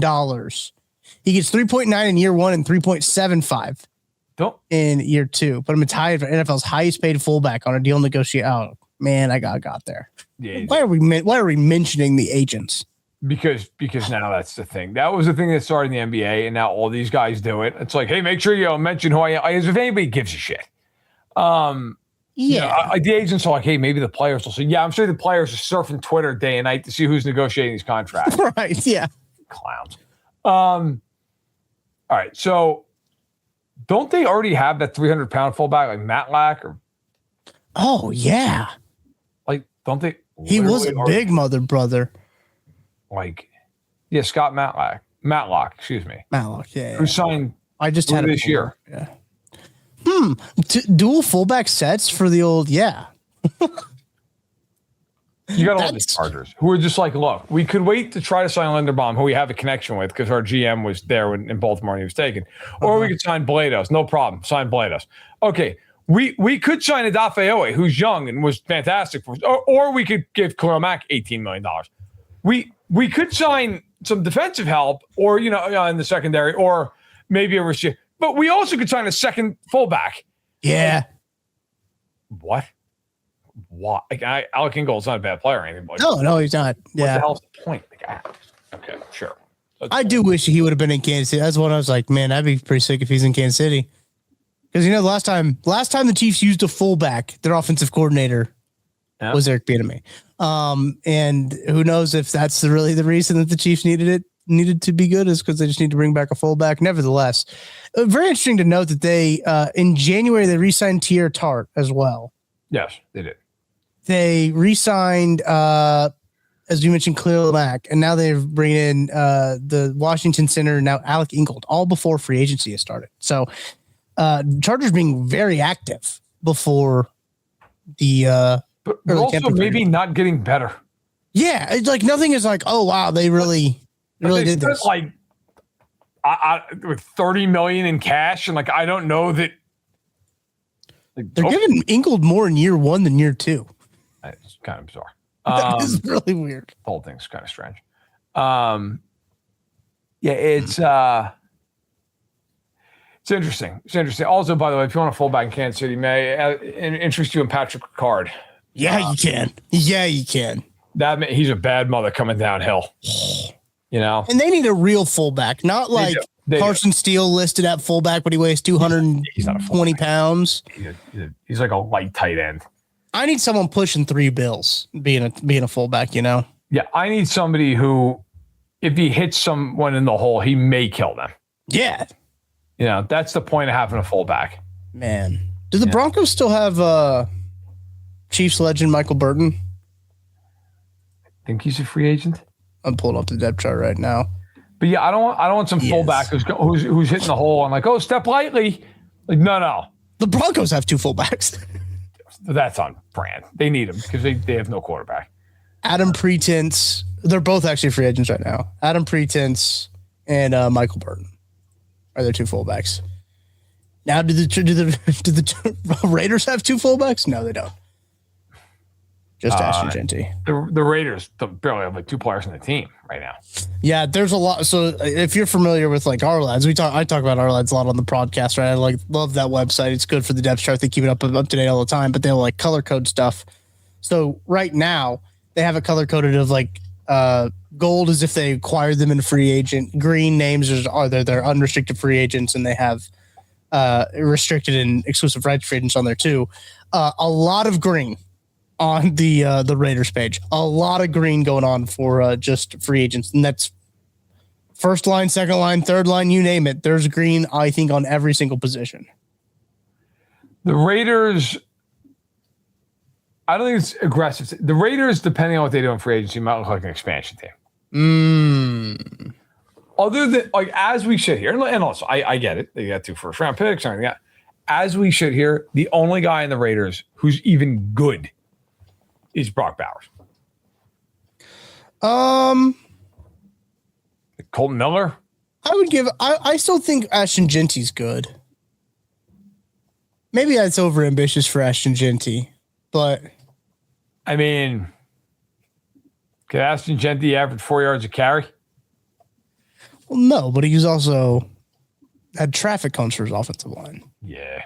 He gets 3.9 in year one and 3.75 in year two. But I'm tied for NFL's highest paid fullback on a deal negotiated. Oh man, I got there. Yeah, why are we mentioning the agents? Because now that's the thing. That was the thing that started in the NBA, and now all these guys do it. It's like, hey, make sure you mention who I am. As if anybody gives a shit. The agents are like, hey, maybe the players will say, yeah, I'm sure the players are surfing Twitter day and night to see who's negotiating these contracts. Right. Yeah. Clowns. All right. So don't they already have that 300-pound fullback like Matlack? Oh, yeah. Like, don't they? He was a big mother brother. Like, yeah, Scott Matlock, excuse me. Matlock, yeah. Who signed I just had this year. Yeah. Dual fullback sets for the old, yeah. You got all these Chargers who are just like, look, we could wait to try to sign Linderbaum, who we have a connection with because our GM was there in Baltimore and he was taken. Or we could sign Blados. No problem. Sign Blados. Okay. We could sign Adafeoe, who's young and was fantastic for us. Or we could give Khalil Mack $18 million. We could sign some defensive help or, in the secondary or maybe a receiver. But we also could sign a second fullback. Yeah. What? Like, Alec Ingold's not a bad player or anything. But no, he's not. What the hell's the point? Okay, sure. I do wish he would have been in Kansas City. That's what I was like, man, I'd be pretty sick if he's in Kansas City. Because, the last time the Chiefs used a fullback, their offensive coordinator was Eric Bieniemy. And who knows if that's really the reason that the Chiefs needed to be good is because they just need to bring back a fullback. Nevertheless, very interesting to note that they in January they re-signed Tier Tart as well. Yes, they did. They re-signed, as you mentioned, Khalil Mack, and now they're bringing in the Washington center now Alec Ingold, all before free agency has started. So, Chargers being very active before the but also maybe not getting better. Yeah, it's like nothing is like, oh wow, they really did this. Like, with $30 million in cash, and like I don't know that they're giving Ingold more in year one than year two. It's kind of bizarre. That is really weird. The whole thing's kind of strange. It's interesting. It's interesting. Also, by the way, if you want a fullback in Kansas City, may I interest you in Patrick Ricard? Yeah, you can. Yeah, you can. He's a bad mother coming downhill. And they need a real fullback, not like Carson Steele listed at fullback, but he weighs 220 pounds. He's like a light tight end. I need someone pushing 3 bills being a fullback, Yeah, I need somebody who, if he hits someone in the hole, he may kill them. Yeah. That's the point of having a fullback. Man, Do the Broncos still have Chiefs legend Michael Burton? Think he's a free agent? I'm pulling up the depth chart right now. But yeah, I don't want some fullback who's hitting the hole and like, oh, step lightly. Like, no. The Broncos have 2 fullbacks. That's on brand. They need him because they have no quarterback. Adam Pretense. They're both actually free agents right now. Adam Pretense and Michael Burton are their 2 fullbacks. Now, do the Raiders have 2 fullbacks? No, they don't. Just Ashton Jeanty. The Raiders barely have like 2 players on the team right now. Yeah, there's a lot. So if you're familiar with like our lads, I talk about our lads a lot on the podcast, right? I love that website. It's good for the depth chart. They keep it up to date all the time, but they'll like color code stuff. So right now they have it color coded of like gold as if they acquired them in free agent. Green names are they're unrestricted free agents, and they have restricted and exclusive rights free agents on there too. A lot of green on the Raiders page. A lot of green going on for just free agents, and that's first line, second line, third line, you name it. There's green, I think, on every single position. The Raiders, I don't think it's aggressive. The Raiders, depending on what they do in free agency, might look like an expansion team. Other than, like, as we sit here, and also, I get it. They got 2 first-round picks and everything. Yeah. As we sit here, the only guy in the Raiders who's even good is Brock Bowers. Colton Miller? I still think Ashton Jeanty's good. Maybe that's over ambitious for Ashton Jeanty, but I mean, could Ashton Jeanty average 4 yards a carry? Well, no, but he's also had traffic cones for his offensive line. Yeah.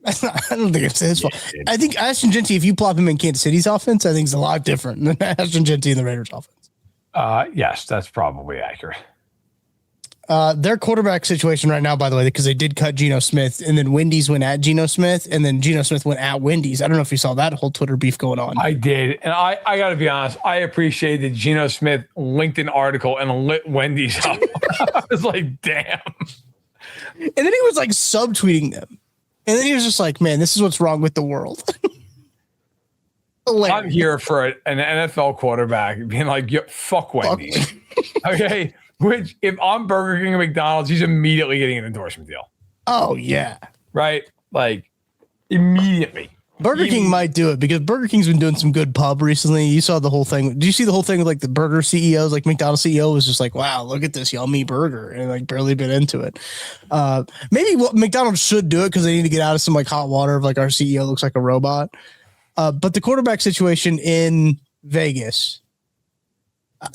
I don't think it's his fault. I think Ashton Jeanty, if you plop him in Kansas City's offense, I think it's a lot different than Ashton Jeanty in the Raiders offense. Yes, that's probably accurate. Their quarterback situation right now, by the way, because they did cut Geno Smith, and then Wendy's went at Geno Smith, and then Geno Smith went at Wendy's. I don't know if you saw that whole Twitter beef going on. I did. And I got to be honest, I appreciated Geno Smith LinkedIn article and lit Wendy's up. I was like, damn. And then he was like subtweeting them. And then he was just like, man, this is what's wrong with the world. I'm here for an NFL quarterback being like, fuck Wendy's. Okay. Which, if I'm Burger King and McDonald's, he's immediately getting an endorsement deal. Oh, yeah. Right? Like, immediately. Burger King might do it because Burger King's been doing some good pub recently. You saw the whole thing. Did you see the whole thing with like the burger CEOs? Like McDonald's CEO was just like, wow, look at this yummy burger, and like barely been into it. Maybe what McDonald's should do it because they need to get out of some like hot water of like our CEO looks like a robot. But the quarterback situation in Vegas,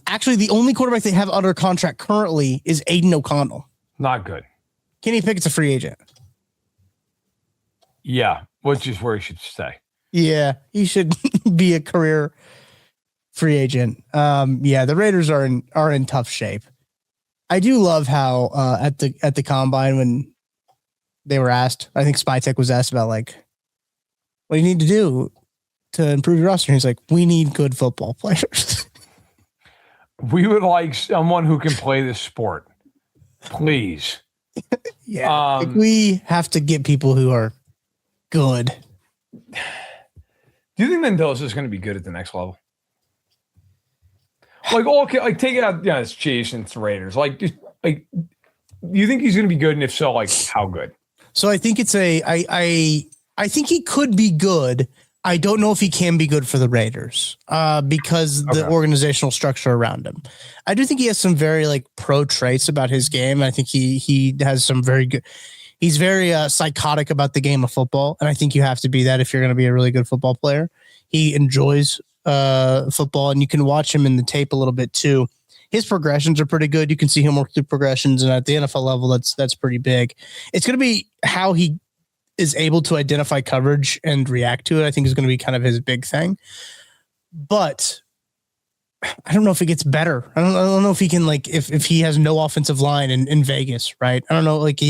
actually the only quarterback they have under contract currently is Aiden O'Connell. Not good. Kenny Pickett's a free agent. Yeah, which is where he should stay. Yeah, he should be a career free agent. Yeah, the Raiders are in tough shape. I do love how at the combine when they were asked, I think Spytek was asked about like, what do you need to do to improve your roster? And he's like, we need good football players. We would like someone who can play this sport, please. Yeah, like we have to get people who are good. Do you think Mendoza is going to be good at the next level? Like, okay, like take it out. Yeah, it's Chiefs and it's Raiders. Like, just like, do you think he's going to be good? And if so, like, how good? So I think it's I think he could be good. I don't know if he can be good for the Raiders because the organizational structure around him. I do think he has some very like pro traits about his game. I think he has some very good. He's very psychotic about the game of football, and I think you have to be that if you're going to be a really good football player. He enjoys football, and you can watch him in the tape a little bit too. His progressions are pretty good. You can see him work through progressions, and at the NFL level, that's pretty big. It's going to be how he is able to identify coverage and react to it. I think is going to be kind of his big thing. But I don't know if it gets better. I don't know if he can like if he has no offensive line in Vegas, right? I don't know like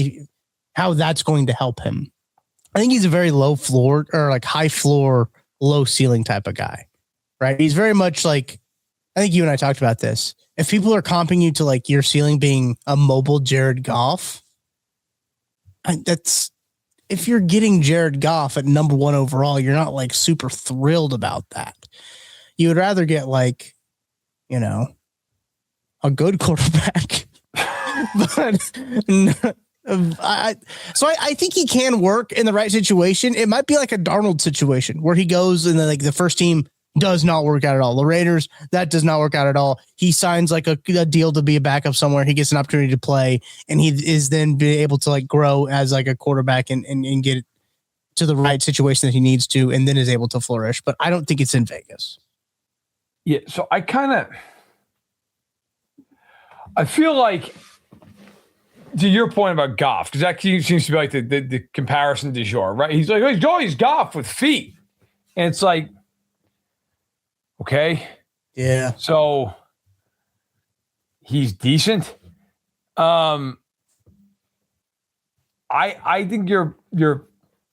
how that's going to help him. I think he's a very low floor or like high floor, low ceiling type of guy, right? He's very much like, I think you and I talked about this. If people are comping you to like your ceiling being a mobile Jared Goff, if you're getting Jared Goff at number 1 overall, you're not like super thrilled about that. You would rather get like, you know, a good quarterback. But I think he can work in the right situation. It might be like a Darnold situation where he goes and then like the first team does not work out at all. The Raiders, that does not work out at all. He signs like a deal to be a backup somewhere. He gets an opportunity to play, and he is then be able to like grow as like a quarterback and get to the right situation that he needs to, and then is able to flourish. But I don't think it's in Vegas. Yeah. So I feel like, to your point about Goff, because that seems to be like the comparison du jour, right? He's like, oh, he's Goff with feet. And it's like, okay. Yeah. So he's decent. I think your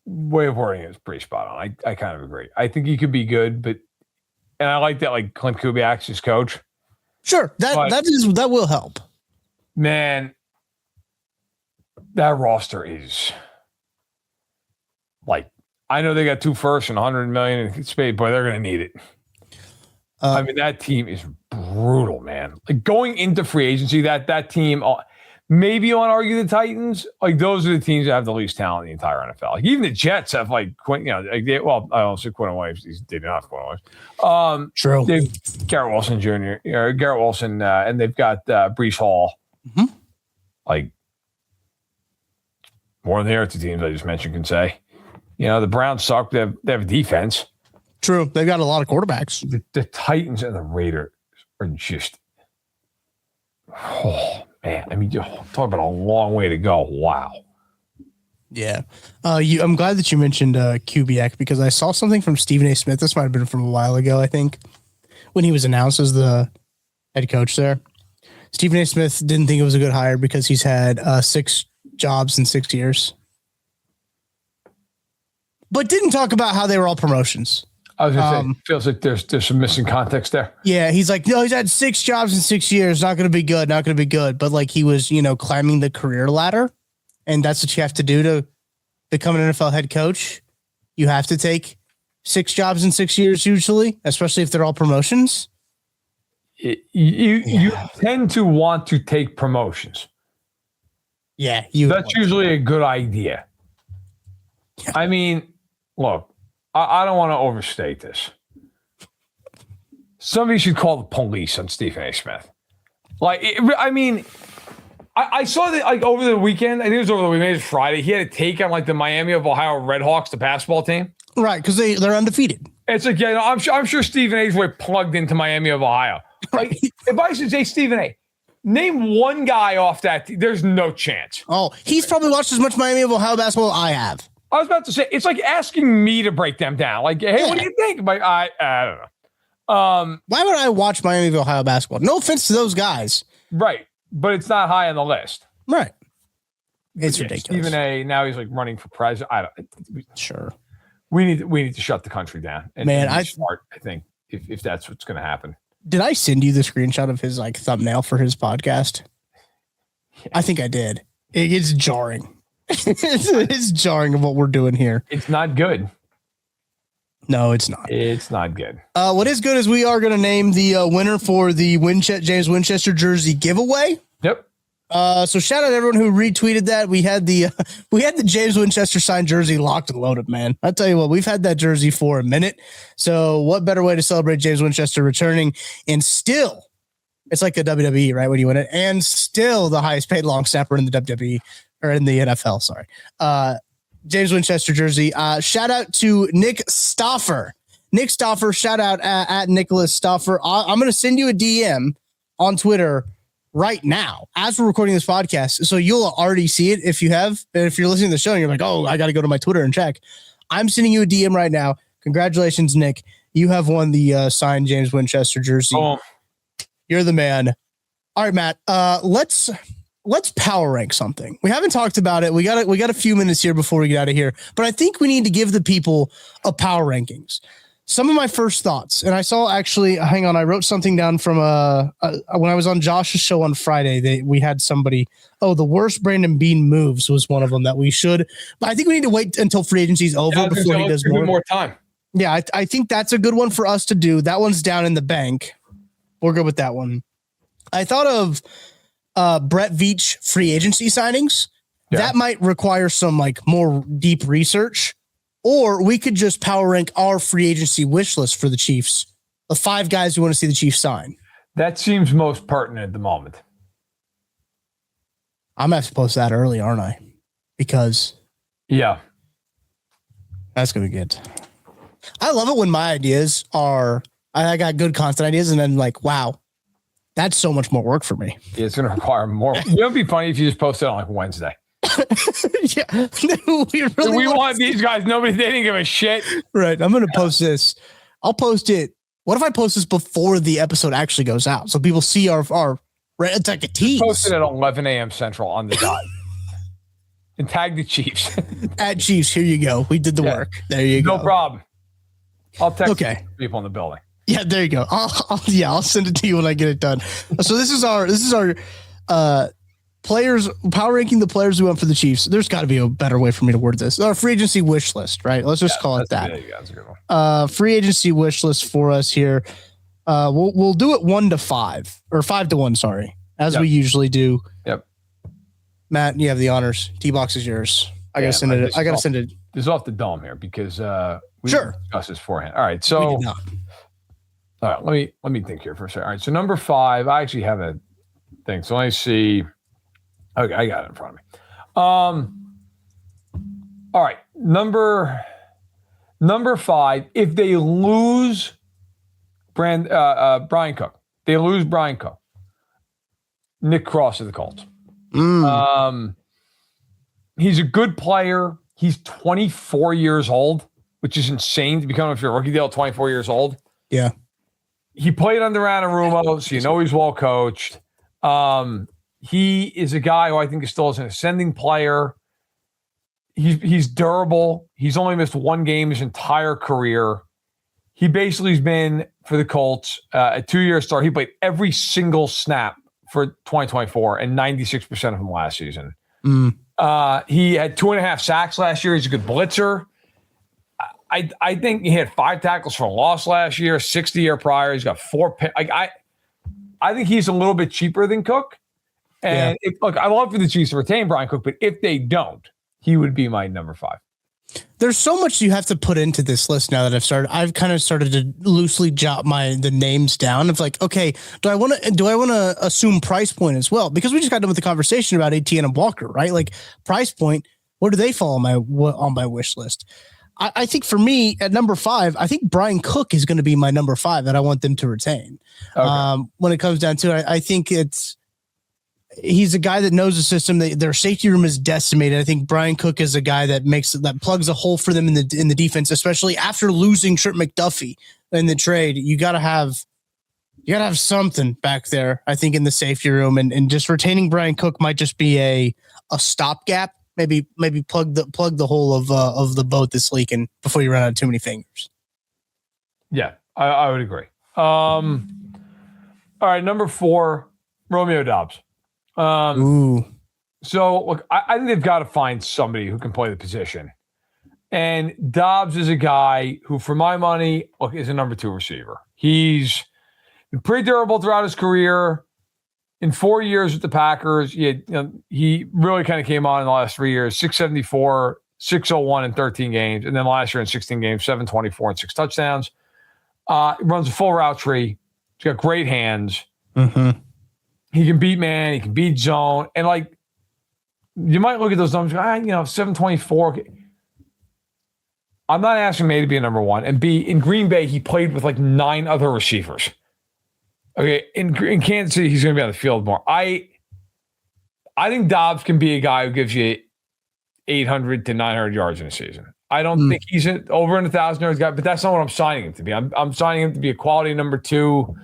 way of wording it is pretty spot on. I kind of agree. I think he could be good, and I like that like Clint Kubiak's his coach. Sure. That will help. Man, that roster is like, I know they got 2 firsts and $100 million in spade, but they're going to need it. I mean, that team is brutal, man. Like going into free agency, that team, maybe you want to argue the Titans. Like those are the teams that have the least talent in the entire NFL. Like even the Jets have like Quinn, you know, like I don't say Quinn Williams. They do not have Quinn Williams. True. They've Garrett Wilson Jr., Garrett Wilson, and they've got Breece Hall. Mm-hmm. Like more than the other 2 teams I just mentioned can say. You know, the Browns suck. They have defense. True. They've got a lot of quarterbacks. The Titans and the Raiders are just, oh, man. I mean, talk about a long way to go. Wow. Yeah. I'm glad that you mentioned Kubiak, because I saw something from Stephen A. Smith. This might have been from a while ago, I think, when he was announced as the head coach there. Stephen A. Smith didn't think it was a good hire because he's had 6 jobs in 6 years. But didn't talk about how they were all promotions. I was going to say, feels like there's some missing context there. Yeah, he's like, no, he's had 6 jobs in 6 years. Not going to be good. Not going to be good. But like he was, climbing the career ladder, and that's what you have to do to become an NFL head coach. You have to take 6 jobs in 6 years usually, especially if they're all promotions. You tend to want to take promotions. Yeah, that's usually a good idea. Yeah. I mean, look. I don't want to overstate this. Somebody should call the police on Stephen A. Smith. Like, I saw that like over the weekend. I think it was over the weekend. It was Friday. He had a take on like the Miami of Ohio Redhawks, the basketball team. Right, because they're undefeated. It's like, yeah, I'm sure Stephen A's way plugged into Miami of Ohio. Like, if I should say Stephen A, name one guy off that team, there's no chance. Oh, he's probably watched as much Miami of Ohio basketball as I have. I was about to say, it's like asking me to break them down. Like, hey, what do you think? Like, I don't know. Why would I watch Miami of Ohio basketball? No offense to those guys. Right. But it's not high on the list. Right. It's ridiculous. Stephen A, now he's like running for president. Sure. We need to shut the country down. And start, I think, if that's what's going to happen. Did I send you the screenshot of his like thumbnail for his podcast? Yeah. I think I did. It's jarring. It's jarring of what we're doing here. It's not good. No, it's not. It's not good. What is good is we are going to name the winner for the James Winchester jersey giveaway. Yep. So shout out to everyone who retweeted that. We had the James Winchester signed jersey locked and loaded, man. I'll tell you what, we've had that jersey for a minute. So what better way to celebrate James Winchester returning, and still, it's like a WWE, right? When you win it, and still the highest paid long snapper in the WWE. Or in the NFL, sorry. James Winchester jersey. Shout out to Nick Stoffer. Nick Stoffer, shout out at Nicholas Stoffer. I'm going to send you a DM on Twitter right now as we're recording this podcast. So you'll already see it if you have. And if you're listening to the show and you're like, oh, I got to go to my Twitter and check. I'm sending you a DM right now. Congratulations, Nick. You have won the signed James Winchester jersey. Oh. You're the man. All right, Matt. Let's power rank something. We haven't talked about it. We got a few minutes here before we get out of here, but I think we need to give the people a power rankings. some of my first thoughts, and I saw actually, hang on, I wrote something down from when I was on Josh's show on Friday. We had somebody, the worst Brandon Bean moves was one of them that we should, but I think we need to wait until free agency's over before he does more time. Yeah, I think that's a good one for us to do. That one's down in the bank. We're good with that one. I thought of Brett Veach free agency signings. Yeah. That might require some like more deep research. Or we could just power rank our free agency wish list for the Chiefs. The 5 guys we want to see the Chiefs sign. That seems most pertinent at the moment. I'm going to have to post that early, aren't I? Because yeah, that's going to be good. I love it when my ideas are, I got good content ideas and then like, wow, that's so much more work for me. Yeah, it's going to require more. You know, it'd be funny if you just posted on like Wednesday. Yeah, we want these guys. They didn't give a shit. Right. I'm going to post this. I'll post it. What if I post this before the episode actually goes out? So people see our it's like a tease. Post it at 11 a.m. Central on the dot. And tag the Chiefs. At Chiefs, here you go. We did the work. There you go. No problem. I'll text people in the building. Yeah, there you go. I'll send it to you when I get it done. So this is our players, power ranking the players we want for the Chiefs. There's got to be a better way for me to word this. Our free agency wish list, right? Let's just call it that. That's a good one. Free agency wish list for us here. We'll do it 1 to 5 or 5 to 1. Sorry, as we usually do. Yep. Matt, you have the honors. T-box is yours. I gotta send it. I gotta send it. This is off the dome here because we sure discussed this beforehand. All right, so all right, let me think here for a second. All right, so number 5, I actually have a thing. So let me see. Okay, I got it in front of me. All right, number 5. If they lose Brian Cook, Nick Cross of the Colts. He's a good player. He's 24 years old, which is insane to become if you're a rookie deal at 24 years old. Yeah. He played under Anarumo, so he's well coached. He is a guy who I think is still an ascending player. He's durable. He's only missed 1 game his entire career. He basically has been for the Colts a 2-year start. He played every single snap for 2024 and 96% of them last season. He had 2.5 sacks last year. He's a good blitzer. I think he had 5 tackles for a loss last year, 6 the year prior. He's got 4 picks. I think he's a little bit cheaper than Cook. And I love for the Chiefs to retain Brian Cook, but if they don't, he would be my number 5. There's so much you have to put into this list now that I've kind of started to loosely jot the names down of like, okay, do I want to assume price point as well? Because we just got done with the conversation about Etienne and Walker, right? Like price point, where do they fall on my wish list? I think for me at number 5, I think Brian Cook is going to be my number 5 that I want them to retain. Okay. When it comes down to it, I think he's a guy that knows the system. Their safety room is decimated. I think Brian Cook is a guy that plugs a hole for them in the defense, especially after losing Trent McDuffy in the trade. You gotta have something back there, I think, in the safety room, and just retaining Brian Cook might just be a stopgap. Maybe plug the hole of the boat that's leaking before you run out of too many fingers. Yeah, I would agree. All right, number 4, Romeo Doubs. So look, I think they've got to find somebody who can play the position. And Doubs is a guy who, for my money, is a number 2 receiver. He's been pretty durable throughout his career. In 4 years with the Packers, he really kind of came on in the last 3 years, 674, 601 in 13 games. And then last year in 16 games, 724 and 6 touchdowns. Runs a full route tree. He's got great hands. Mm-hmm. He can beat man. He can beat zone. And, you might look at those numbers, 724. I'm not asking A to be a number 1. And B, in Green Bay, he played with, 9 other receivers. Okay, in Kansas City, he's going to be on the field more. I think Doubs can be a guy who gives you 800 to 900 yards in a season. I don't think he's over in 1,000 yards guy, but that's not what I'm signing him to be. I'm signing him to be a quality number 2,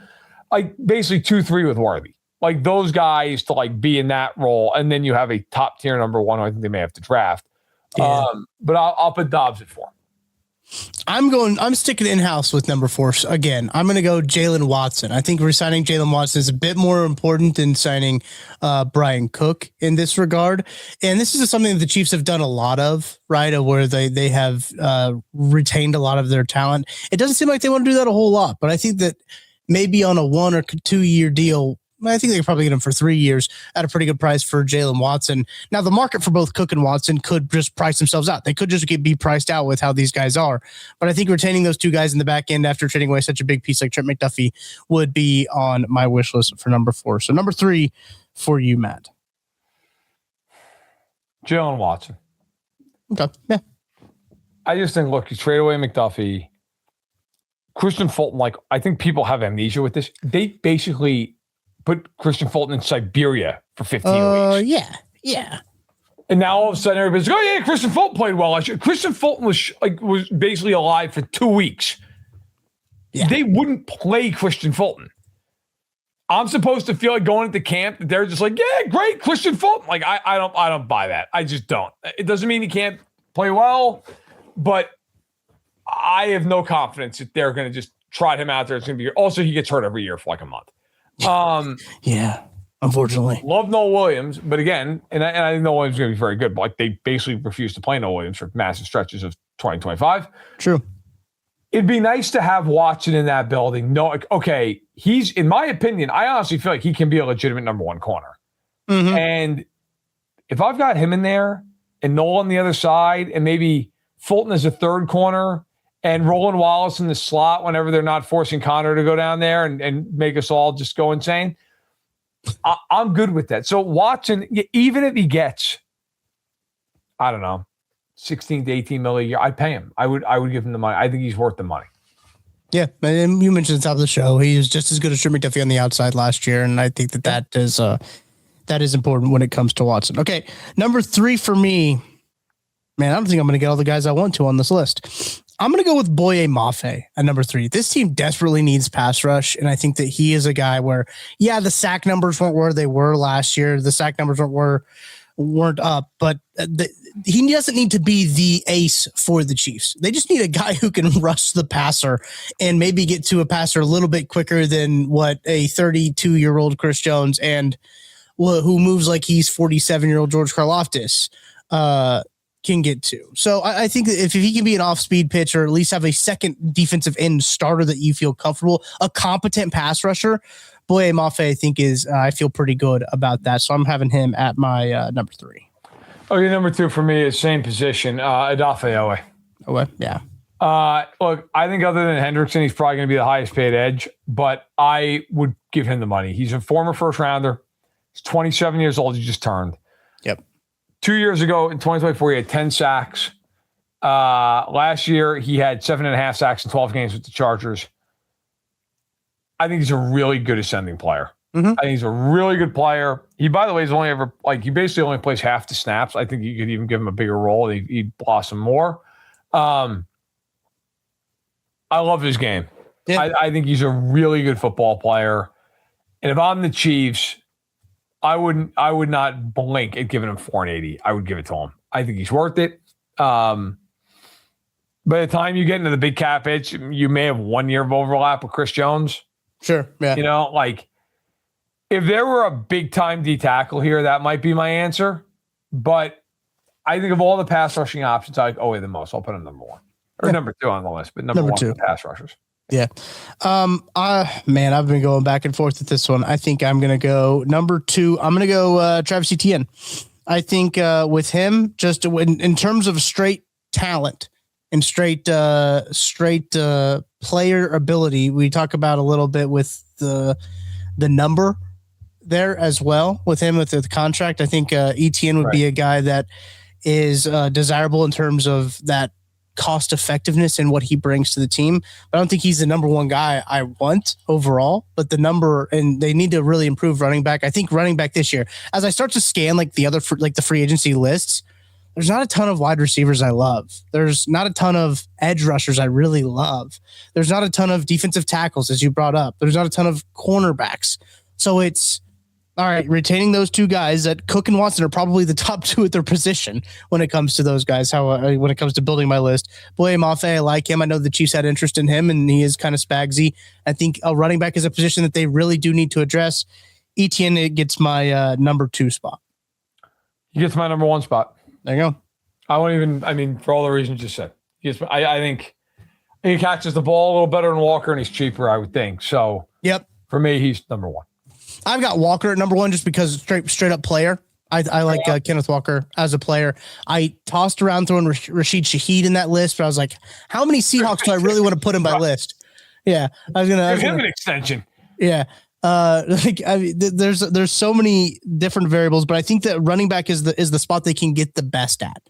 basically 2-3 with Worthy. Those guys to be in that role, and then you have a top tier number 1 who I think they may have to draft. Yeah. But I'll put Doubs at 4. I'm sticking in-house with number 4 again. I'm going to go Jalen Watson. I think resigning Jalen Watson is a bit more important than signing Brian Cook in this regard. And this is something that the Chiefs have done a lot of, right? Where they have retained a lot of their talent. It doesn't seem like they want to do that a whole lot, but I think that maybe on a 1 or 2 year deal, I think they could probably get him for 3 years at a pretty good price for Jalen Watson. Now, the market for both Cook and Watson could just price themselves out. They could just be priced out with how these guys are. But I think retaining those 2 guys in the back end after trading away such a big piece like Trent McDuffie would be on my wish list for number 4. So number 3 for you, Matt. Jalen Watson. Okay. Yeah. I just think, look, you trade away McDuffie. Christian Fulton, like, I think people have amnesia with this. They basically put Christian Fulton in Siberia for 15 weeks. Yeah. And now all of a sudden everybody's like, oh yeah, Christian Fulton played well. Christian Fulton was basically alive for 2 weeks. Yeah. They wouldn't play Christian Fulton. I'm supposed to feel like going into camp that they're just like, yeah, great, Christian Fulton. Like, I don't buy that. I just don't. It doesn't mean he can't play well, but I have no confidence that they're going to just trot him out there. It's going to be. Also, he gets hurt every year for like a month. Yeah, unfortunately. Love Noel Williams, but again, and I think Noel Williams is going to be very good, but like they basically refuse to play Noel Williams for massive stretches of 2025. True. It'd be nice to have Watson in that building. No, okay, he's, in my opinion, I honestly feel like he can be a legitimate number 1 corner. Mm-hmm. And if I've got him in there and Noel on the other side and maybe Fulton as a 3rd corner and Roland Wallace in the slot whenever they're not forcing Connor to go down there and make us all just go insane, I'm good with that. So Watson, even if he gets, I don't know, 16 to 18 million a year, I'd pay him. I would give him the money. I think he's worth the money. Yeah, and you mentioned at the top of the show, he was just as good as Trent McDuffie on the outside last year, and I think that is important when it comes to Watson. Okay, number 3 for me, man, I don't think I'm going to get all the guys I want to on this list. I'm going to go with Boye Mafe at number 3. This team desperately needs pass rush, and I think that he is a guy where, yeah, the sack numbers weren't where they were last year. The sack numbers weren't up, but he doesn't need to be the ace for the Chiefs. They just need a guy who can rush the passer and maybe get to a passer a little bit quicker than what a 32-year-old Chris Jones and who moves like he's 47-year-old George Karlaftis can get to. So I think that if he can be an off-speed pitch or at least have a second defensive end starter that you feel comfortable, a competent pass rusher, Boye Mafe, I think I feel pretty good about that. So I'm having him at my number 3. Okay, number 2 for me is same position, Odafe Owe. Okay, yeah. Look, I think other than Hendrickson, he's probably going to be the highest paid edge, but I would give him the money. He's a former first rounder. He's 27 years old. He just turned. Yep. 2 years ago in 2024, he had 10 sacks. Last year, he had 7.5 sacks in 12 games with the Chargers. I think he's a really good ascending player. Mm-hmm. I think he's a really good player. He, by the way, is only ever he basically only plays half the snaps. I think you could even give him a bigger role. He'd blossom more. I love his game. Yeah. I think he's a really good football player. And if I'm the Chiefs, I would not blink at giving him $480. I would give it to him. I think he's worth it. By the time you get into the big cap hits, you may have 1 year of overlap with Chris Jones. Sure. Yeah. You know, like if there were a big time D tackle here, that might be my answer. But I think of all the pass rushing options, I like Owe the most. I'll put him number 1 or number 2 on the list, but number 1 2 for pass rushers. Yeah. Man, I've been going back and forth with this one. I think I'm going to go number 2. I'm going to go Travis Etienne. I think with him, just in terms of straight talent and straight player ability, we talk about a little bit with the number there as well with him with the contract. I think Etienne would be a guy that is desirable in terms of that cost effectiveness and what he brings to the team. But I don't think he's the number 1 guy I want overall, but the number, and they need to really improve running back. I think running back this year, as I start to scan like the other, like the free agency lists, there's not a ton of wide receivers I love. There's not a ton of edge rushers I really love. There's not a ton of defensive tackles, as you brought up. There's not a ton of cornerbacks. So it's All right, retaining those two guys that Cook and Watson are probably the top two at their position when it comes to those guys. When it comes to building my list, Boye Mafe, I like him. I know the Chiefs had interest in him, and he is kind of spagsy. I think a running back is a position that they really do need to address. Etienne, it gets my number 2 spot. He gets my number 1 spot. There you go. I won't even. I mean, for all the reasons you said, I think he catches the ball a little better than Walker, and he's cheaper, I would think. So, yep. For me, he's number 1. I've got Walker at number 1 just because straight up player. I like Kenneth Walker as a player. I tossed around throwing Rashid Shaheed in that list, but I was like, how many Seahawks do I really want to put in my list? Yeah, I was gonna give him an extension. Yeah, there's so many different variables, but I think that running back is the spot they can get the best at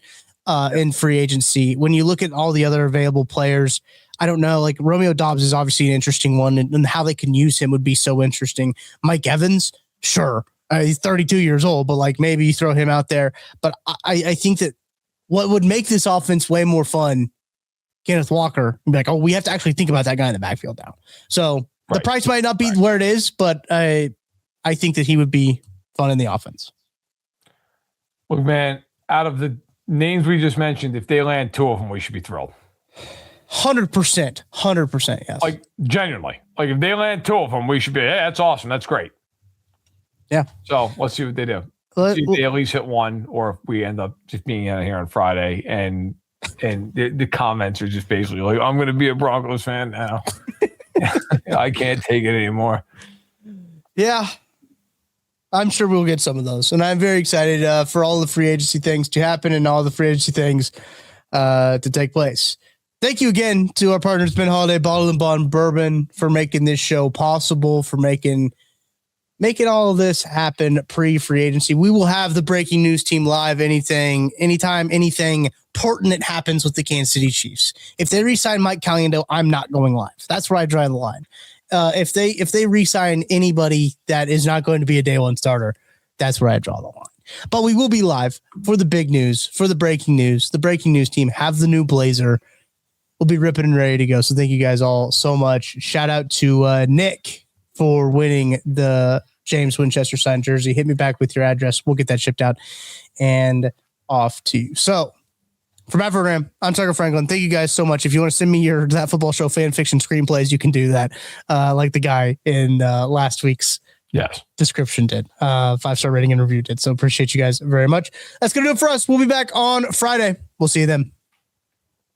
in free agency. When you look at all the other available players, I don't know, like Romeo Doubs is obviously an interesting one, and how they can use him would be so interesting. Mike Evans, sure. He's 32 years old, but like maybe you throw him out there. But I think that what would make this offense way more fun, Kenneth Walker, be like, oh, we have to actually think about that guy in the backfield now. So the price might not be where it is, but I think that he would be fun in the offense. Look, man, out of the names we just mentioned, if they land 2 of them, we should be thrilled. 100%, yes. Like genuinely, like if they land 2 of them, we should be. Hey, that's awesome. That's great. Yeah. So let's see what they do. See if they at least hit 1, or if we end up just being out here on Friday and the comments are just basically like, I'm going to be a Broncos fan now. I can't take it anymore. Yeah. I'm sure we'll get some of those, and I'm very excited for all the free agency things to happen and all the free agency things to take place. Thank you again to our partners, Ben Holiday Bottle and Bond Bourbon, for making this show possible, for making all of this happen pre-free agency. We will have the breaking news team live anytime anything pertinent happens with the Kansas City Chiefs. If they re-sign Mike Caliendo, I'm not going live. That's where I draw the line. If they re-sign anybody that is not going to be a day one starter, that's where I draw the line. But we will be live for the big news, for the breaking news. The breaking news team have the new blazer. We'll be ripping and ready to go. So thank you guys all so much. Shout out to Nick for winning the James Winchester signed jersey. Hit me back with your address. We'll get that shipped out and off to you. So from Verderame, I'm Tucker Franklin. Thank you guys so much. If you want to send me your That Football Show fan fiction screenplays, you can do that. Like the guy in last week's description did. 5-star rating and review did. So appreciate you guys very much. That's going to do it for us. We'll be back on Friday. We'll see you then.